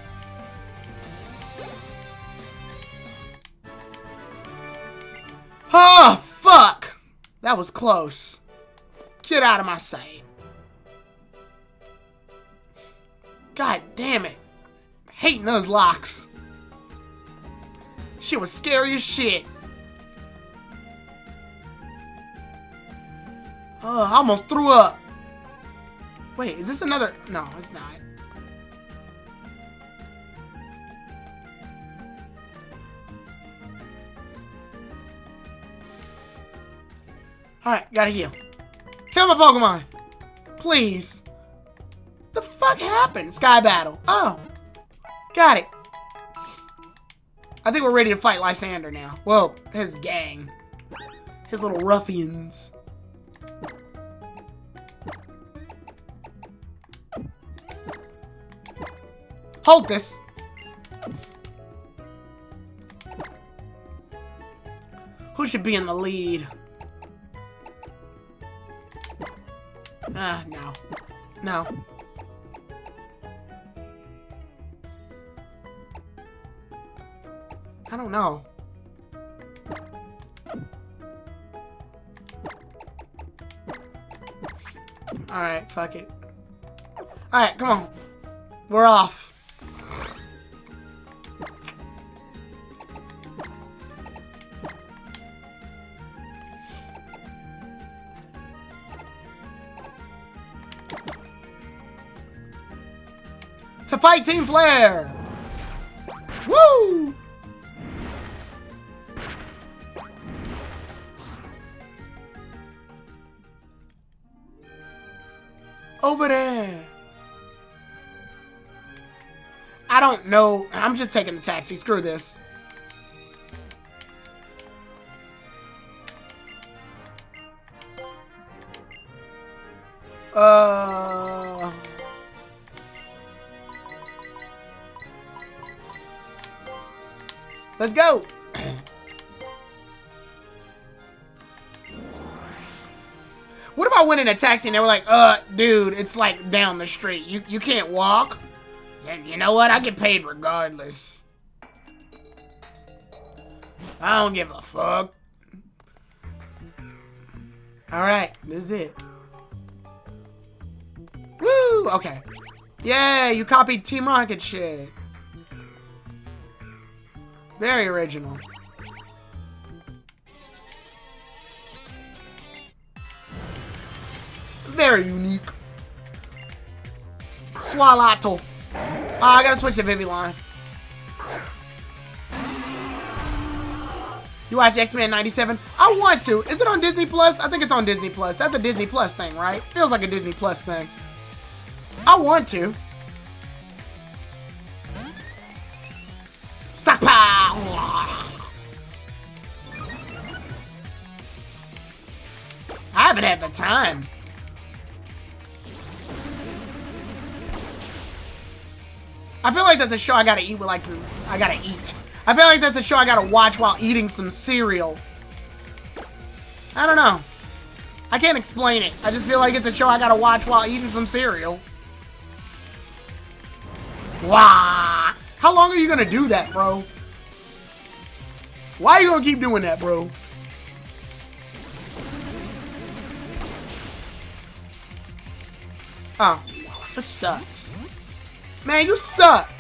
Oh, fuck. That was close. Get out of my sight. God damn it. Hate Nuzlocks. Shit was scary as shit. Oh, I almost threw up. Wait, is this another? No, it's not. Alright, gotta heal. Kill my Pokemon. Please. fuck happened? Sky battle. Oh. Got it. I think we're ready to fight Lysander now. Well, his gang. His little ruffians. Hold this. Who should be in the lead? No. No. I don't know. Alright, fuck it. Alright, come on. We're off. To fight Team Flare! Woo! Over there. I don't know. I'm just taking the taxi. Screw this. Let's go. What if I went in a taxi and they were like, dude, it's like down the street. You can't walk? And you know what? I get paid regardless. I don't give a fuck. Alright, this is it. Woo! Okay. Yeah, you copied Team Rocket shit. Very original. Very unique. Swalato. Oh, I gotta switch to Vivillon. You watch X-Men 97? I want to. Is it on Disney Plus? I think it's on Disney Plus. That's a Disney Plus thing, right? Feels like a Disney Plus thing. I want to. Stockpile! I haven't had the time. I feel like that's a show I gotta eat with like some... I gotta eat. I feel like that's a show I gotta watch while eating some cereal. I don't know. I can't explain it. I just feel like it's a show I gotta watch while eating some cereal. Wow. How long are you gonna do that, bro? Why are you gonna keep doing that, bro? Oh, this sucks. Man, you suck.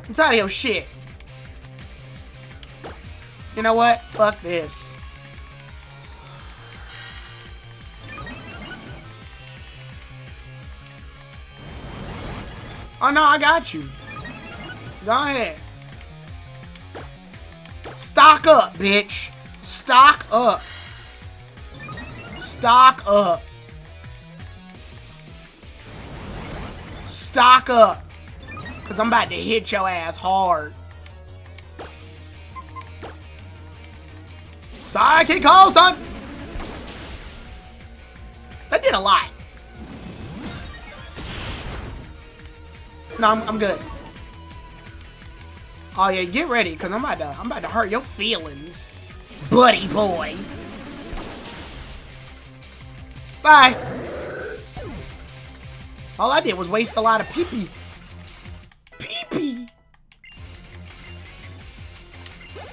I'm tired of your shit. You know what? Fuck this. Oh no, I got you. Go ahead. Stock up, bitch. Stock up. Stock up. Stock up. Cause I'm about to hit your ass hard. Sidekick call, son. That did a lot. No, I'm good. Oh yeah, get ready, cause I'm about to hurt your feelings, buddy boy. Bye. All I did was waste a lot of pee-pee. Pee-pee.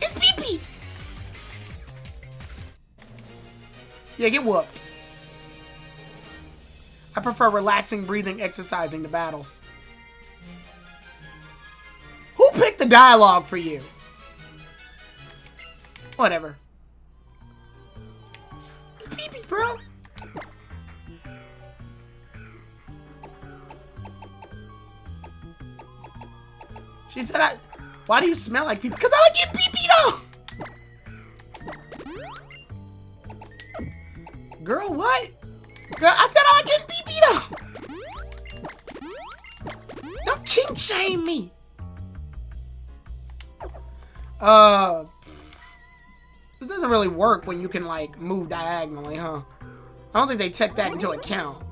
It's pee-pee. Yeah, get whooped. I prefer relaxing, breathing, exercising to battles. Who picked the dialogue for you? Whatever. It's pee-pee, bro. She said, why do you smell like pee-pee? Because I like getting pee-pee, though. Girl, what? Girl, I said I like getting pee-pee Vegeta! Don't kink shame me. This doesn't really work when you can, like, move diagonally, huh? I don't think they took that into account.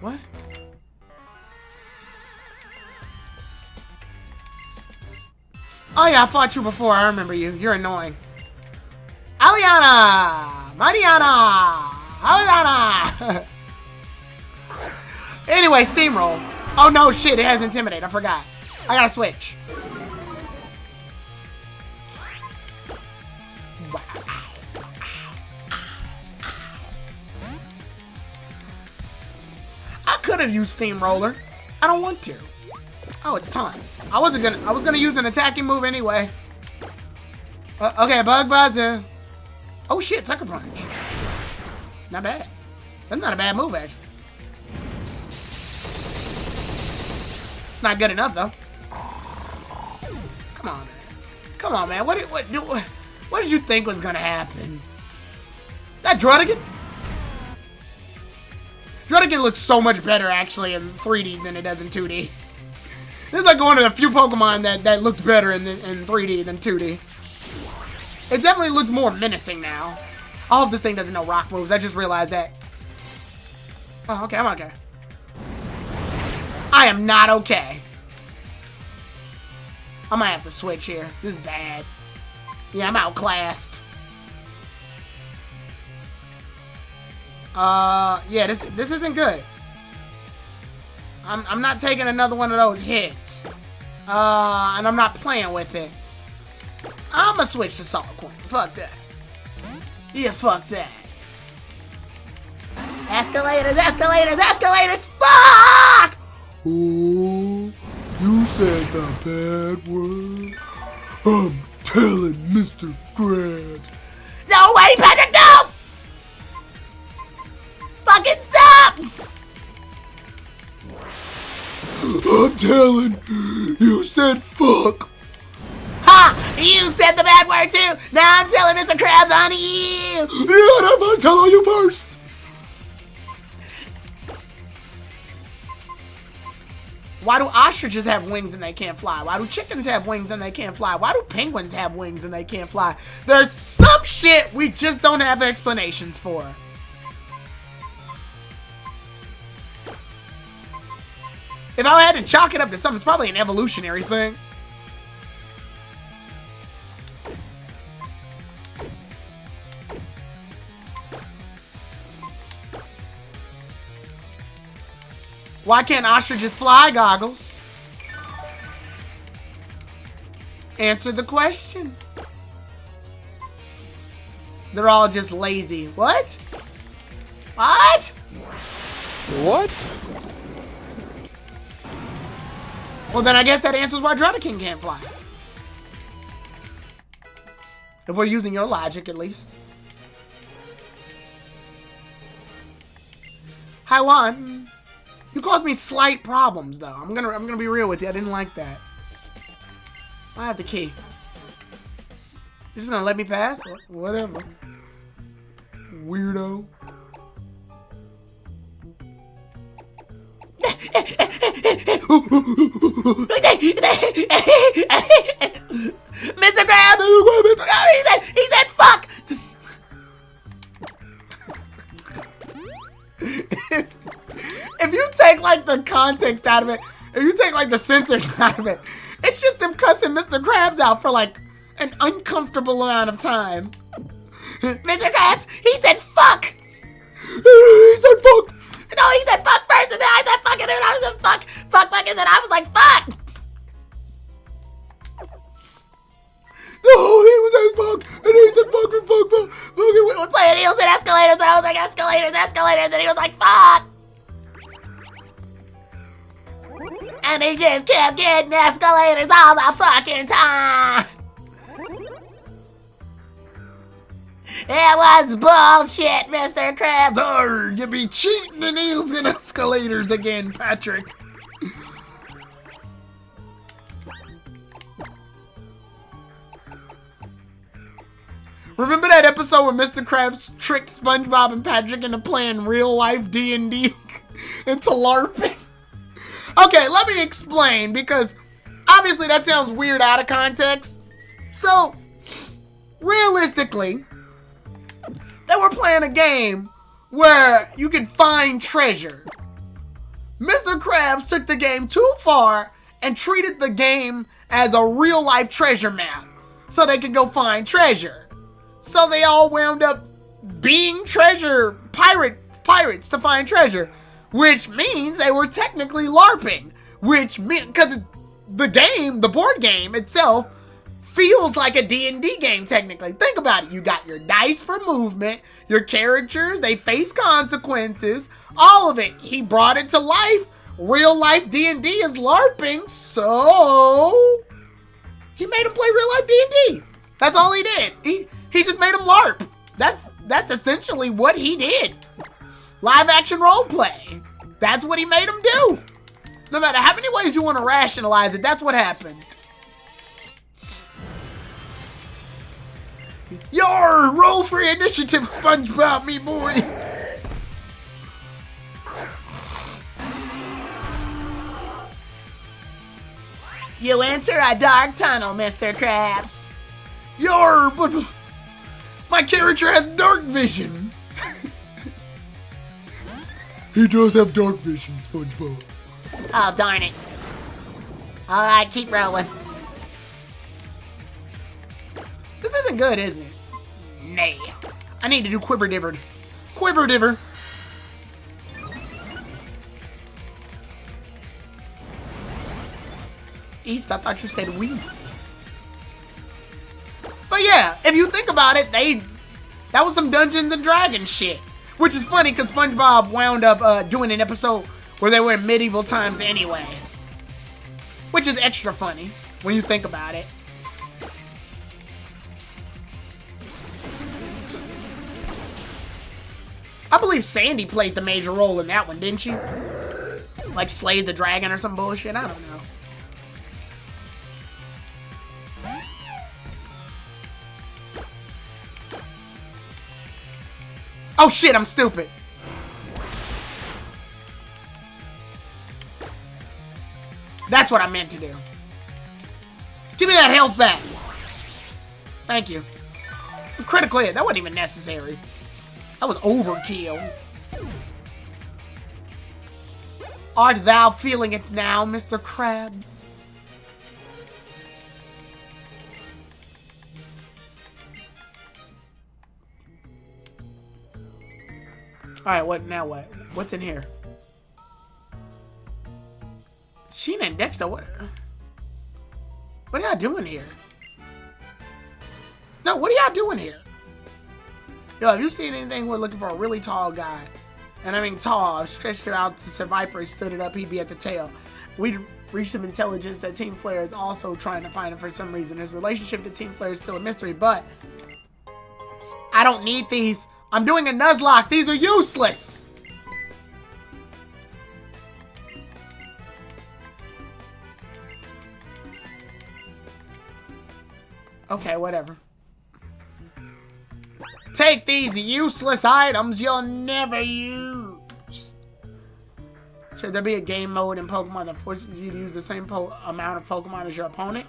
What? Oh yeah, I fought you before. I remember you. You're annoying. Aliana! Mariana! Aliana! Anyway, steamroll. Oh no, shit, it has Intimidate. I forgot. I gotta switch. I could have used Steamroller. I don't want to. Oh, it's time. I was gonna use an attacking move anyway. Okay, Bug Buzzer. Oh shit, Sucker Punch. Not bad. That's not a bad move, actually. Not good enough though. Come on, man. Come on, man. What did you think was gonna happen? That Druddigan? Druddigan looks so much better actually in 3D than it does in 2D. This is like one of the few Pokemon that looked better in 3D than 2D. It definitely looks more menacing now. I hope this thing doesn't know rock moves. I just realized that. Oh, okay, I'm okay. I am not okay. I might have to switch here. This is bad. Yeah, I'm outclassed. Yeah, this isn't good. I'm not taking another one of those hits. And I'm not playing with it. I'ma switch to Solid Coin. Fuck that. Yeah, fuck that. Escalators, escalators, escalators, fuck! Oh, you said the bad word. I'm telling Mr. Krabs. No, wait, Patrick, no! Fucking stop! I'm telling. You said fuck. Ha! You said the bad word too! Now I'm telling Mr. Krabs on you! Yeah, I'm gonna tell you first. Why do ostriches have wings and they can't fly? Why do chickens have wings and they can't fly? Why do penguins have wings and they can't fly? There's some shit we just don't have explanations for. If I had to chalk it up to something, it's probably an evolutionary thing. Why can't ostriches fly, Goggles? Answer the question. They're all just lazy. What? What? What? Well, then I guess that answers why Druddigan can't fly. If we're using your logic, at least. Hi, Juan. You caused me slight problems, though. I'm gonna be real with you. I didn't like that. I have the key. You're just gonna let me pass? Whatever. Weirdo. Mr. Crab! He said fuck! If you take like the context out of it, if you take like the censors out of it, it's just them cussing Mr. Krabs out for like an uncomfortable amount of time. Mr. Krabs, he said fuck! He said fuck. No, he said fuck first, and then I said fuck, and then I said fuck, and then I was like fuck! No, he was saying fuck, and he said fuck. We was playing heels and escalators, and I was like escalators, and he was like fuck! And he just kept getting escalators all the fucking time! It was bullshit, Mr. Krabs! Arr, you be cheating in heels and escalators again, Patrick. Remember that episode where Mr. Krabs tricked SpongeBob and Patrick into playing real-life D&D into LARPing? Okay, let me explain, because obviously that sounds weird out of context. So, realistically, they were playing a game where you could find treasure. Mr. Krabs took the game too far and treated the game as a real-life treasure map so they could go find treasure. So they all wound up being pirates to find treasure, which means they were technically LARPing, which means, because the board game itself feels like a D&D game technically. Think about it. You got your dice for movement, your characters, they face consequences, all of it. He brought it to life. Real life D&D is LARPing, so he made him play real life D&D. That's all he did. He just made him LARP. That's essentially what he did. Live action role play. That's what he made him do. No matter how many ways you want to rationalize it, that's what happened. Your roll for initiative, SpongeBob, me boy. You enter a dark tunnel, Mr. Krabs. But my character has dark vision. He does have dark vision, SpongeBob. Oh, darn it. Alright, keep rolling. This isn't good, isn't it? Nay. I need to do Quiver Diver. Quiver Diver. East, I thought you said west. But yeah, if you think about it, that was some Dungeons and Dragons shit. Which is funny because SpongeBob wound up doing an episode where they were in medieval times anyway. Which is extra funny when you think about it. I believe Sandy played the major role in that one, didn't she? Like Slay the Dragon or some bullshit, I don't know. Oh shit, I'm stupid. That's what I meant to do. Give me that health back. Thank you. Critical hit, that wasn't even necessary. That was overkill. Art thou feeling it now, Mr. Krabs? Alright, what now what? What's in here? Sheena and Dexter, what are y'all doing here? No, what are y'all doing here? Yo, have you seen anything? We're looking for a really tall guy. And I mean tall. I've stretched it out to Sir Viper. He stood it up. He'd be at the tail. We'd reach some intelligence that Team Flare is also trying to find him for some reason. His relationship to Team Flare is still a mystery, but I don't need these. I'm doing a Nuzlock. These are useless. Okay, whatever. Take these useless items you'll never use. Should there be a game mode in Pokemon that forces you to use the same amount of Pokemon as your opponent?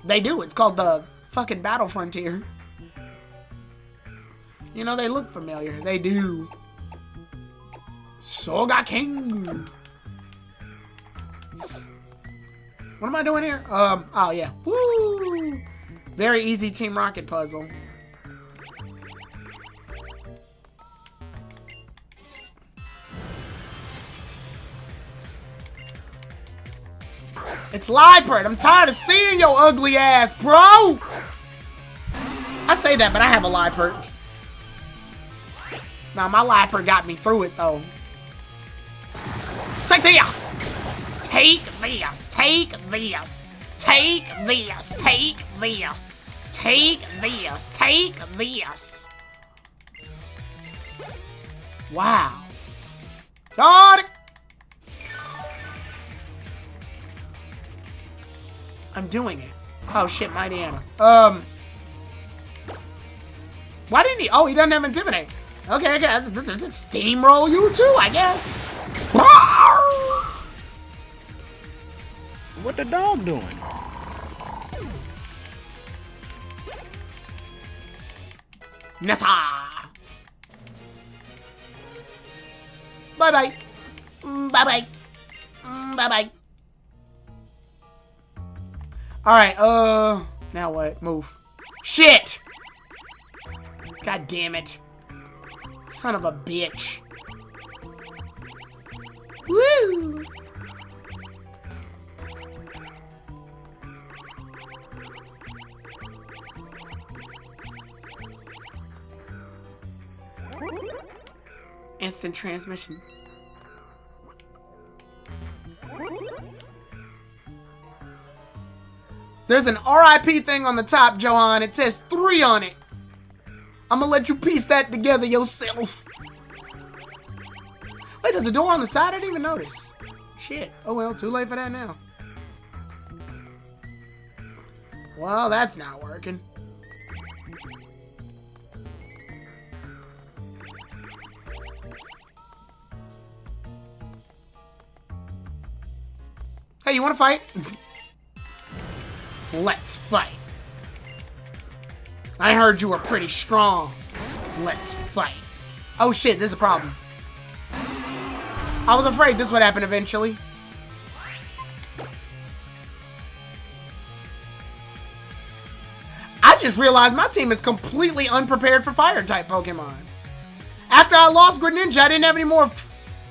They do. It's called the fucking Battle Frontier. You know, they look familiar. They do. Soga King. What am I doing here? Oh yeah. Woo! Very easy Team Rocket puzzle. It's Liepard. I'm tired of seeing your ugly ass, bro. I say that, but I have a Liepard. Nah, my Liepard got me through it, though. Take this! Take this! Take this! Take this! Take this! Take this! Take this! Wow. Got it! I'm doing it. Oh shit, Mighty Anna. Why didn't he? Oh, he doesn't have Intimidate. Okay, okay. Steamroll you too, I guess. What the dog doing? Nessa. Bye bye. Bye bye. Bye bye. All right. Now what? Move. Shit. God damn it. Son of a bitch. Woo. Instant transmission. There's an RIP thing on the top, Johan. It says 3 on it. I'm gonna let you piece that together yourself. Wait, there's a door on the side? I didn't even notice. Shit. Oh well, too late for that now. Well, that's not working. Hey, you wanna fight? Let's fight. I heard you were pretty strong. Let's fight. Oh shit, there's a problem. I was afraid this would happen eventually. I just realized my team is completely unprepared for fire-type Pokemon. After I lost Greninja, I didn't have any more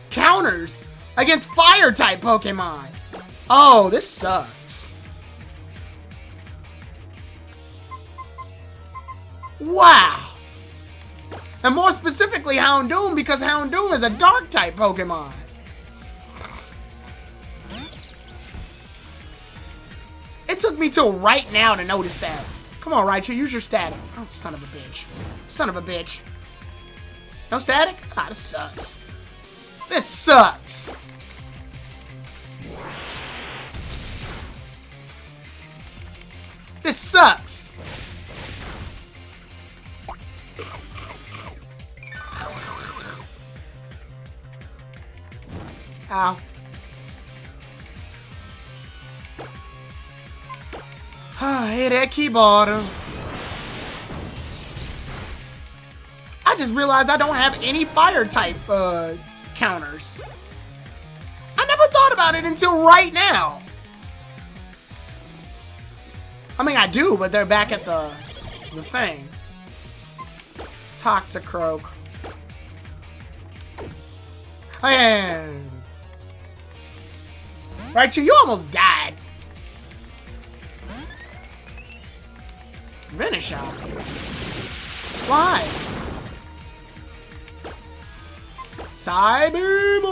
counters against fire-type Pokemon. Oh, this sucks. Wow. And more specifically, Houndoom, because Houndoom is a Dark-type Pokemon. It took me till right now to notice that. Come on, Raichu, use your static. Oh, son of a bitch. Son of a bitch. No static? Ah, this sucks. This sucks. This sucks. Ow. Hey, that keyboard. I just realized I don't have any fire type counters. I never thought about it until right now. I mean, I do, but they're back at the thing. Toxicroak. And Raichu, you almost died. Venushot. Why? Cybermove.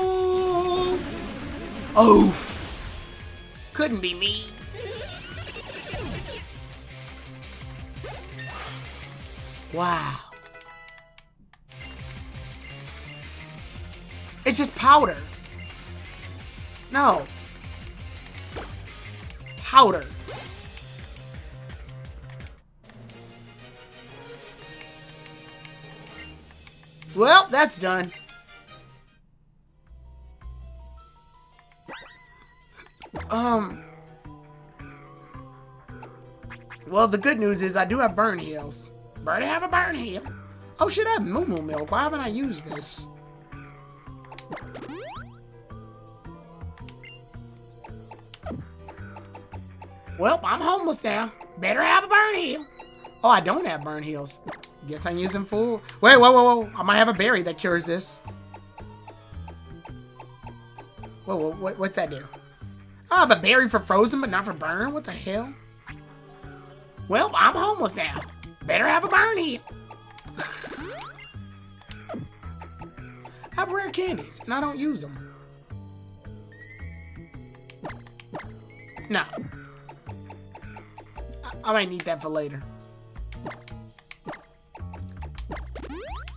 Oof. Couldn't be me. Wow. It's just powder. No. Powder. Well, that's done. Well, the good news is I do have burn heals. Already have a burn heal. Oh shit, I have Moo Moo Milk. Why haven't I used this? Well, I'm homeless now. Better have a burn heal. Oh, I don't have burn heals. Guess I'm using full. Wait, whoa, whoa, whoa. I might have a berry that cures this. Whoa, whoa, what's that do? I have a berry for frozen, but not for burn? What the hell? Well, I'm homeless now. Better have a burn heal. I have rare candies, and I don't use them. No. I might need that for later.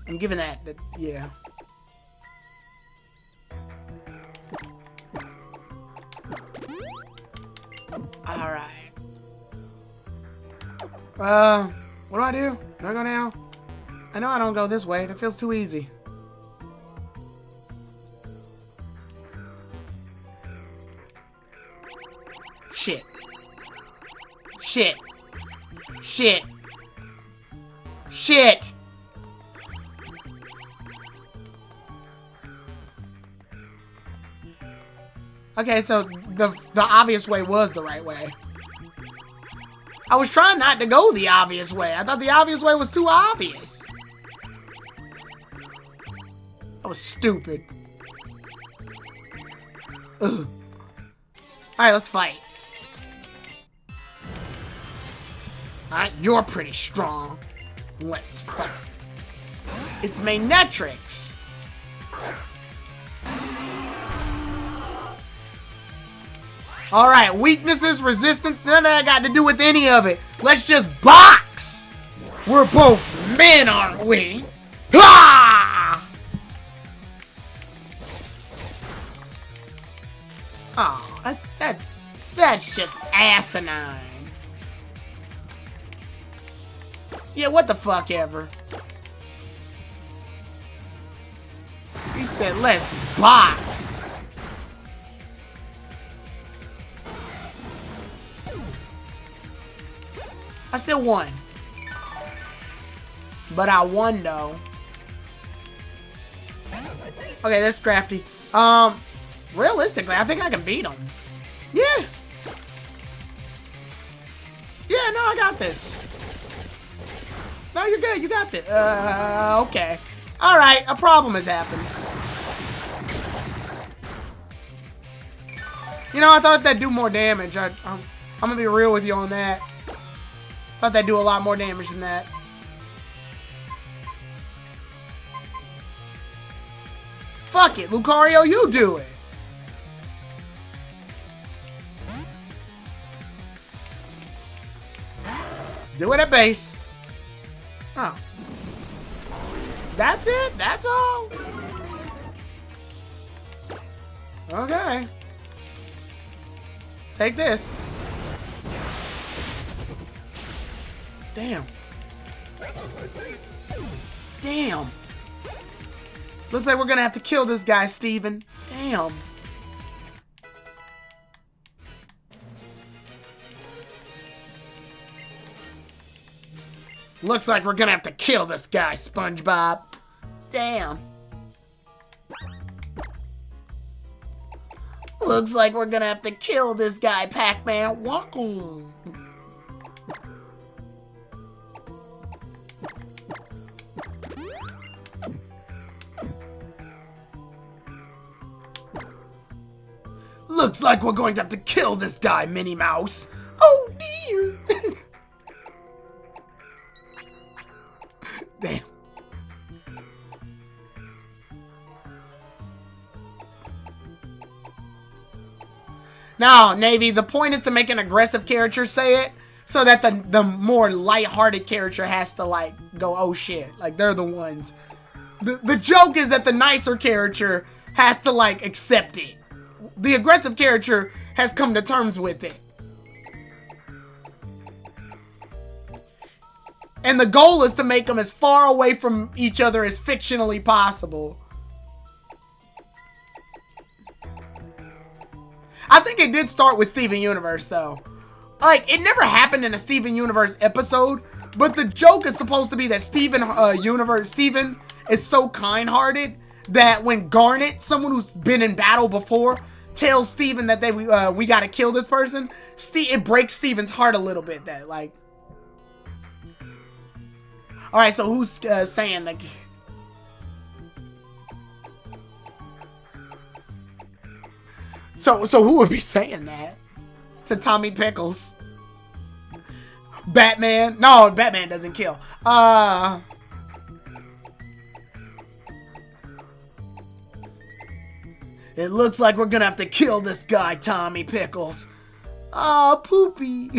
I'm giving that, yeah. Alright. What do? Do I go down? I know I don't go this way. That feels too easy. Shit. Shit. Shit. Shit. Okay, so the obvious way was the right way. I was trying not to go the obvious way. I thought the obvious way was too obvious. That was stupid. Ugh. Alright, let's fight. Alright, you're pretty strong. Let's fight. It's Manetrix. Alright, weaknesses, resistance, none of that got to do with any of it. Let's just box! We're both men, aren't we? Ah! Oh, that's just asinine. Yeah, what the fuck ever. He said, let's box. I still won. But I won though. Okay, that's crafty. Realistically, I think I can beat him. Yeah. Yeah, no, I got this. No, you're good. You got this. Okay. Alright, a problem has happened. You know, I thought that'd do more damage. I'm gonna be real with you on that. Thought that'd do a lot more damage than that. Fuck it, Lucario, you do it. Do it at base. Oh. That's it? That's all? Okay. Take this. Damn. Damn. Looks like we're gonna have to kill this guy, Steven. Damn. Looks like we're gonna have to kill this guy, SpongeBob. Damn. Looks like we're gonna have to kill this guy, Pac-Man. Welcome. Looks like we're going to have to kill this guy, Minnie Mouse. Oh dear. Damn. Now, Navy, the point is to make an aggressive character say it so that the more lighthearted character has to, like, go, oh shit. Like, they're the ones. The joke is that the nicer character has to, like, accept it. The aggressive character has come to terms with it. And the goal is to make them as far away from each other as fictionally possible. I think it did start with Steven Universe, though. Like, it never happened in a Steven Universe episode, but the joke is supposed to be that Steven is so kind-hearted that when Garnet, someone who's been in battle before, tells Steven that we gotta kill this person, it breaks Steven's heart a little bit. That, like... Alright, so who's saying, like... So who would be saying that? To Tommy Pickles? Batman? No, Batman doesn't kill. It looks like we're gonna have to kill this guy, Tommy Pickles. Aw, poopy.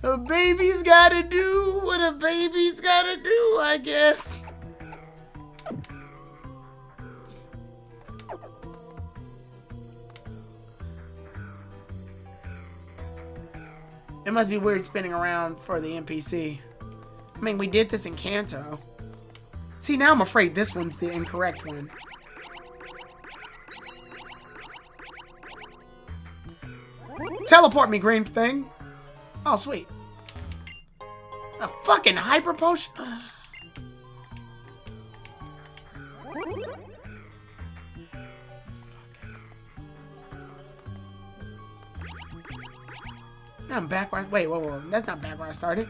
A baby's gotta do what a baby's gotta do, I guess. It must be weird spinning around for the NPC. I mean, we did this in Kanto. See, now I'm afraid this one's the incorrect one. Teleport me, green thing. Oh, sweet. A fucking hyper potion. Now I'm back where I... Wait, whoa. That's not back where I started.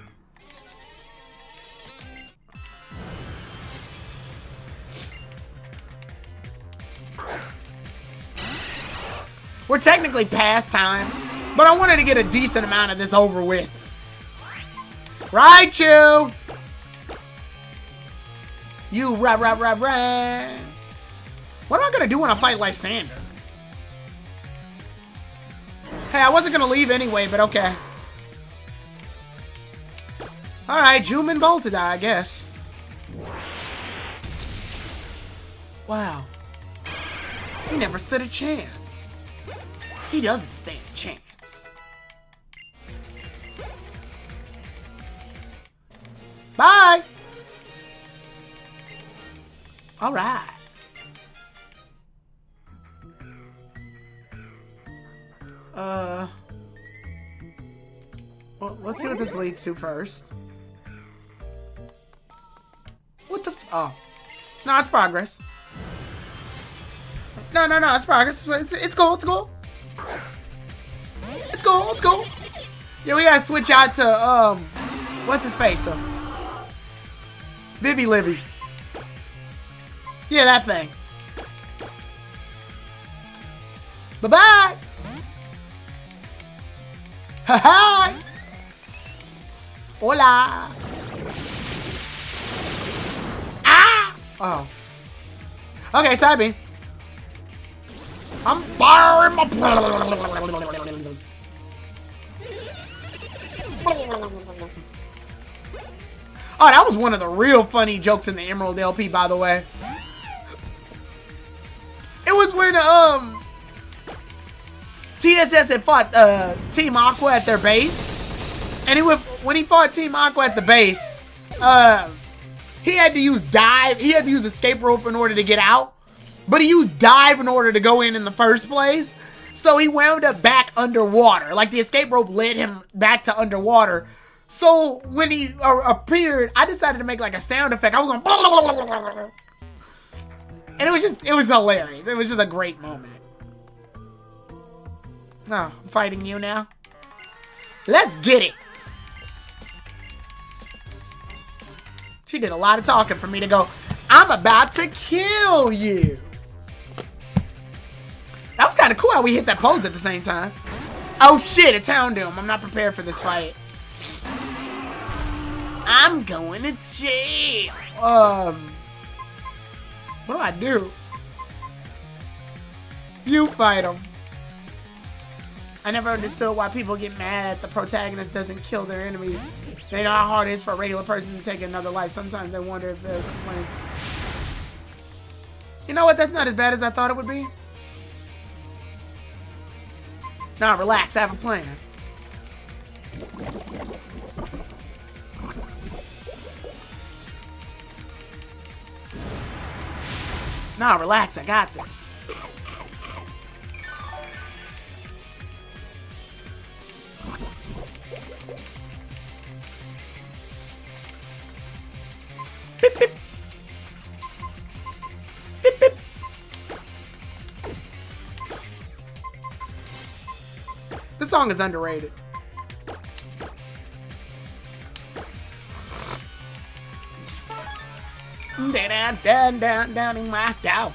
We're technically past time, but I wanted to get a decent amount of this over with. Raichu! You What am I gonna do when I fight Lysander? Hey, I wasn't gonna leave anyway, but okay. Alright, Juman bolted, I guess. Wow. He never stood a chance. He doesn't stand a chance. Bye! Alright. Well, let's see what this leads to first. What the oh. No, it's progress. No, it's progress. It's cool, it's cool. It's cool, it's cool. Yeah, we gotta switch out to, what's his face? Vivi Livy. Yeah, that thing. Bye-bye! Ha-ha! Hola! Ah! Oh. Okay, side B. I'm firing my... Oh, that was one of the real funny jokes in the Emerald LP, by the way. It was when, TSS had fought, Team Aqua at their base. And when he fought Team Aqua at the base, he had to use dive. He had to use escape rope in order to get out. But he used dive in order to go in the first place. So he wound up back underwater. Like, the escape rope led him back to underwater. So when he appeared, I decided to make like a sound effect. I was going... And it was hilarious. It was just a great moment. No, I'm fighting you now. Let's get it. She did a lot of talking for me to go, I'm about to kill you. That was kind of cool how we hit that pose at the same time. Oh shit, it's Houndoom. I'm not prepared for this fight. I'm going to jail. What do I do? You fight him. I never understood why people get mad at the protagonist doesn't kill their enemies. They know how hard it is for a regular person to take another life. Sometimes they wonder if they're complaints. You know what? That's not as bad as I thought it would be. Nah, relax. I have a plan. Nah, relax. I got this. Beep, beep. Beep, beep. This song is underrated. Down in my down.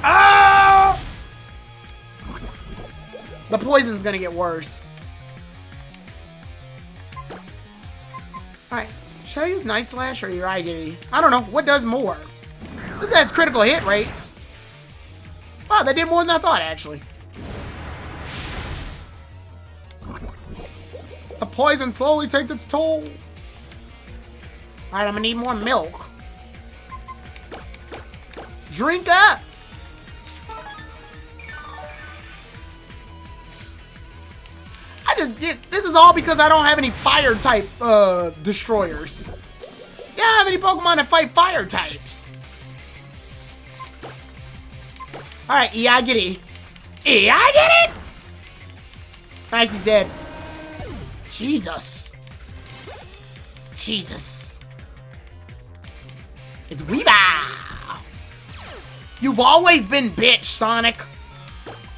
Ah! The poison's gonna get worse. Alright, should I use Night Slash or Uraigiri? I don't know. What does more? This has critical hit rates. Wow, they did more than I thought, actually. The poison slowly takes its toll. Alright, I'm gonna need more milk. Drink up! this is all because I don't have any fire type destroyers. Yeah, I have any Pokemon that fight fire types. Alright, yeah, I get it. Yeah, I get it! Nice, he's dead. Jesus. Jesus. It's Weavile. You've always been bitch, Sonic.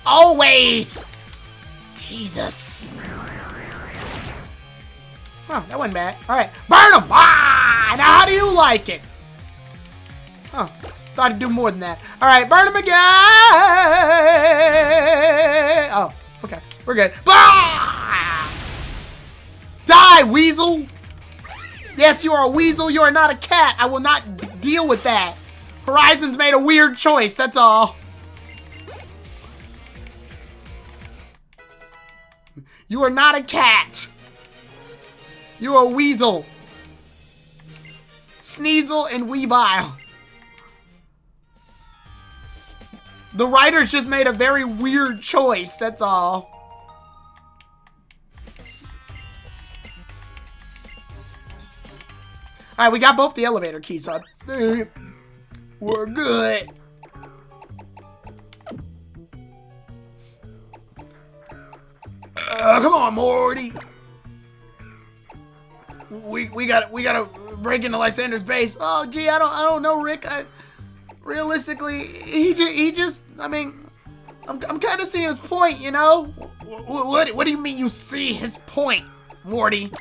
Always. Jesus. Oh, that wasn't bad. Alright, burn him! Ah! Now how do you like it? Oh, thought he'd do more than that. Alright, burn him again! Oh, okay. We're good. Ah! Die, weasel! Yes, you are a weasel. You are not a cat. I will not deal with that. Horizon's made a weird choice, that's all. You are not a cat. You are a weasel. Sneasel and Weavile. The writers just made a very weird choice, that's all. Alright, we got both the elevator keys, so I think we're good. Come on, Morty. We gotta break into Lysander's base. Oh, gee, I don't know, Rick. Realistically, he just. I mean, I'm kind of seeing his point, you know. What do you mean you see his point, Morty?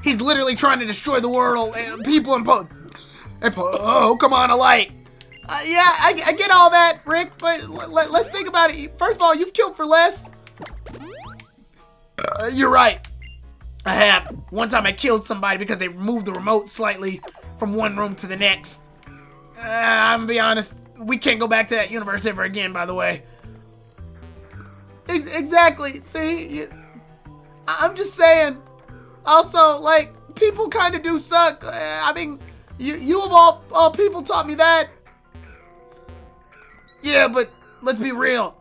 He's literally trying to destroy the world and people and oh, come on, a light. Yeah, I get all that, Rick, but let's think about it. First of all, you've killed for less. You're right. I have. One time I killed somebody because they moved the remote slightly from one room to the next. I'm gonna be honest, we can't go back to that universe ever again, by the way. Exactly, see? I'm just saying. Also, like, people kind of do suck. I mean, you of all people taught me that. Yeah, but let's be real.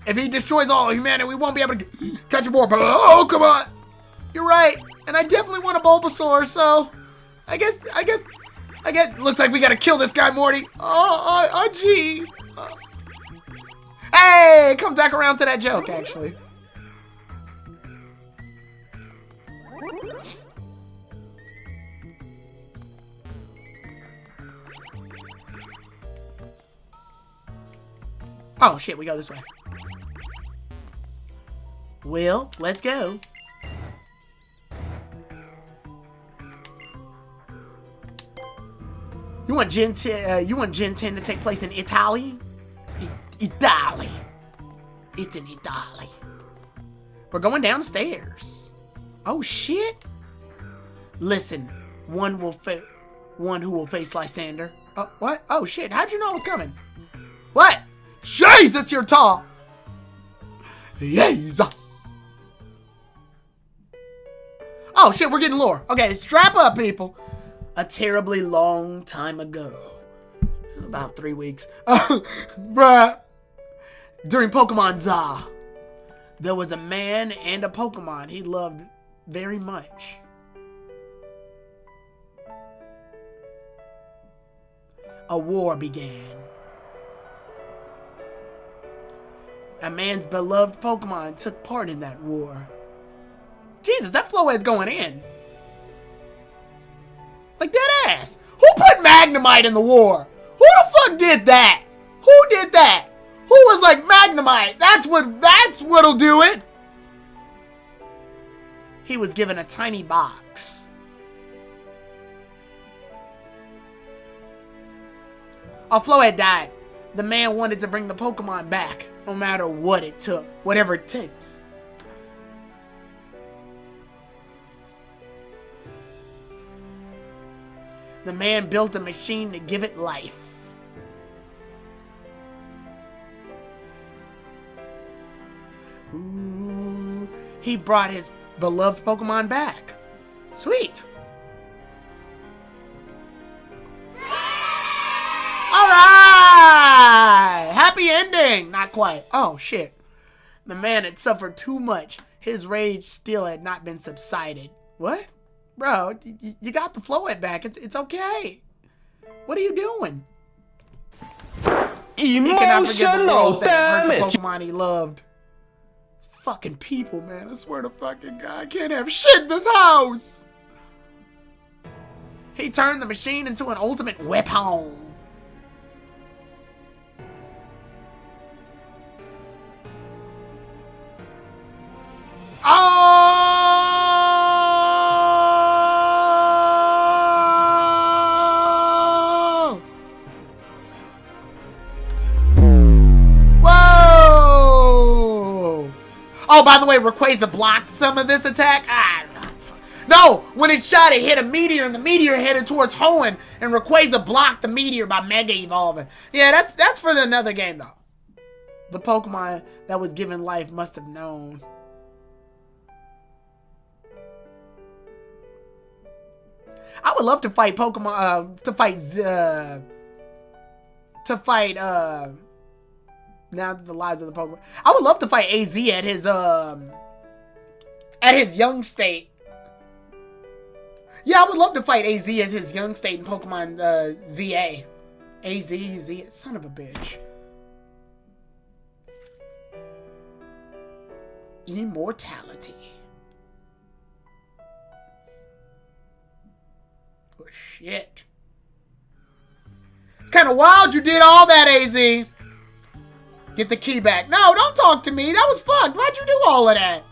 If he destroys all of humanity, we won't be able to catch him more. Oh, come on. You're right. And I definitely want a Bulbasaur, so I guess, looks like we gotta kill this guy, Morty. Oh, gee. Hey, come back around to that joke, actually. Oh, shit, we go this way. Well, let's go. You want Gen 10 to take place in Italy? Italy. It's in Italy. We're going downstairs. Oh shit. Listen, one who will face Lysander. Oh, what? Oh shit, how'd you know I was coming? What? Jesus, you're tall. Jesus. Oh shit, we're getting lore. Okay, strap up, people. A terribly long time ago. About 3 weeks. Bruh. During Pokemon Za, there was a man and a Pokemon he loved very much. A war began. A man's beloved Pokemon took part in that war. Jesus, that Flowhead's going in. Like dead ass. Who put Magnemite in the war? Who the fuck did that? Who did that? Who was like, Magnemite? That's what'll do it. He was given a tiny box. Oh, Flowhead died. The man wanted to bring the Pokemon back, no matter what it took, whatever it takes. The man built a machine to give it life. Ooh, he brought his beloved Pokemon back. Sweet. Alright! Happy ending! Not quite. Oh, shit. The man had suffered too much. His rage still had not been subsided. What? Bro, you got the Floette back. It's okay. What are you doing? He cannot forget the world that hurt the Pokemon he loved. It's fucking people, man. I swear to fucking God, I can't have shit in this house. He turned the machine into an ultimate weapon. Oh! Whoa! Oh, by the way, Rayquaza blocked some of this attack. No, when it shot, it hit a meteor, and the meteor headed towards Hoenn, and Rayquaza blocked the meteor by Mega Evolving. Yeah, that's for another game, though. The Pokemon that was given life must have known. I would love to fight Pokemon, now that the lives of the Pokemon. I would love to fight AZ at his young state. Yeah, I would love to fight AZ at his young state in Pokemon ZA. Z, son of a bitch. Immortality. Oh, shit. It's kind of wild you did all that, AZ. Get the key back. No, don't talk to me. That was fucked. Why'd you do all of that?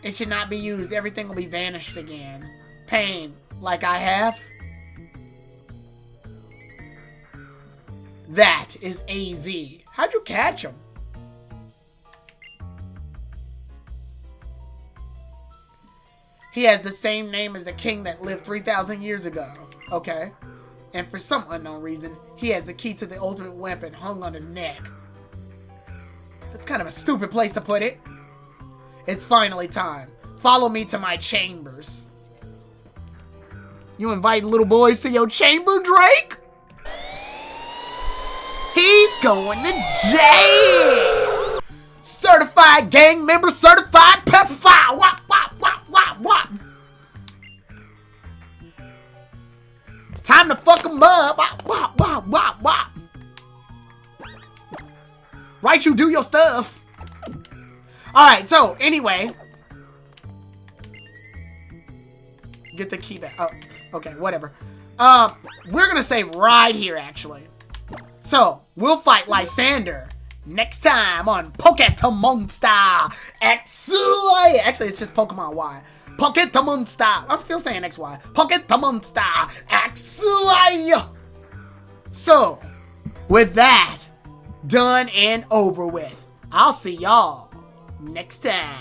It should not be used. Everything will be vanished again. Pain, like I have. That is AZ. How'd you catch him? He has the same name as the king that lived 3,000 years ago. Okay. And for some unknown reason, he has the key to the ultimate weapon hung on his neck. That's kind of a stupid place to put it. It's finally time. Follow me to my chambers. You inviting little boys to your chamber, Drake? He's going to jail. Certified gang member, certified pedophile. Wop, wop, wop, wop, wop. Time to fuck him up. Wop, wop, wop, wop, wop. Right, you do your stuff. Alright, so, anyway. Get the key back. Oh, okay, whatever. We're gonna save right here, actually. So, we'll fight Lysander next time on Pokemon Star X. Actually, it's just Pokemon Y. Pokemon Star. I'm still saying XY. Pokemon Star X. So, with that done and over with, I'll see y'all next time.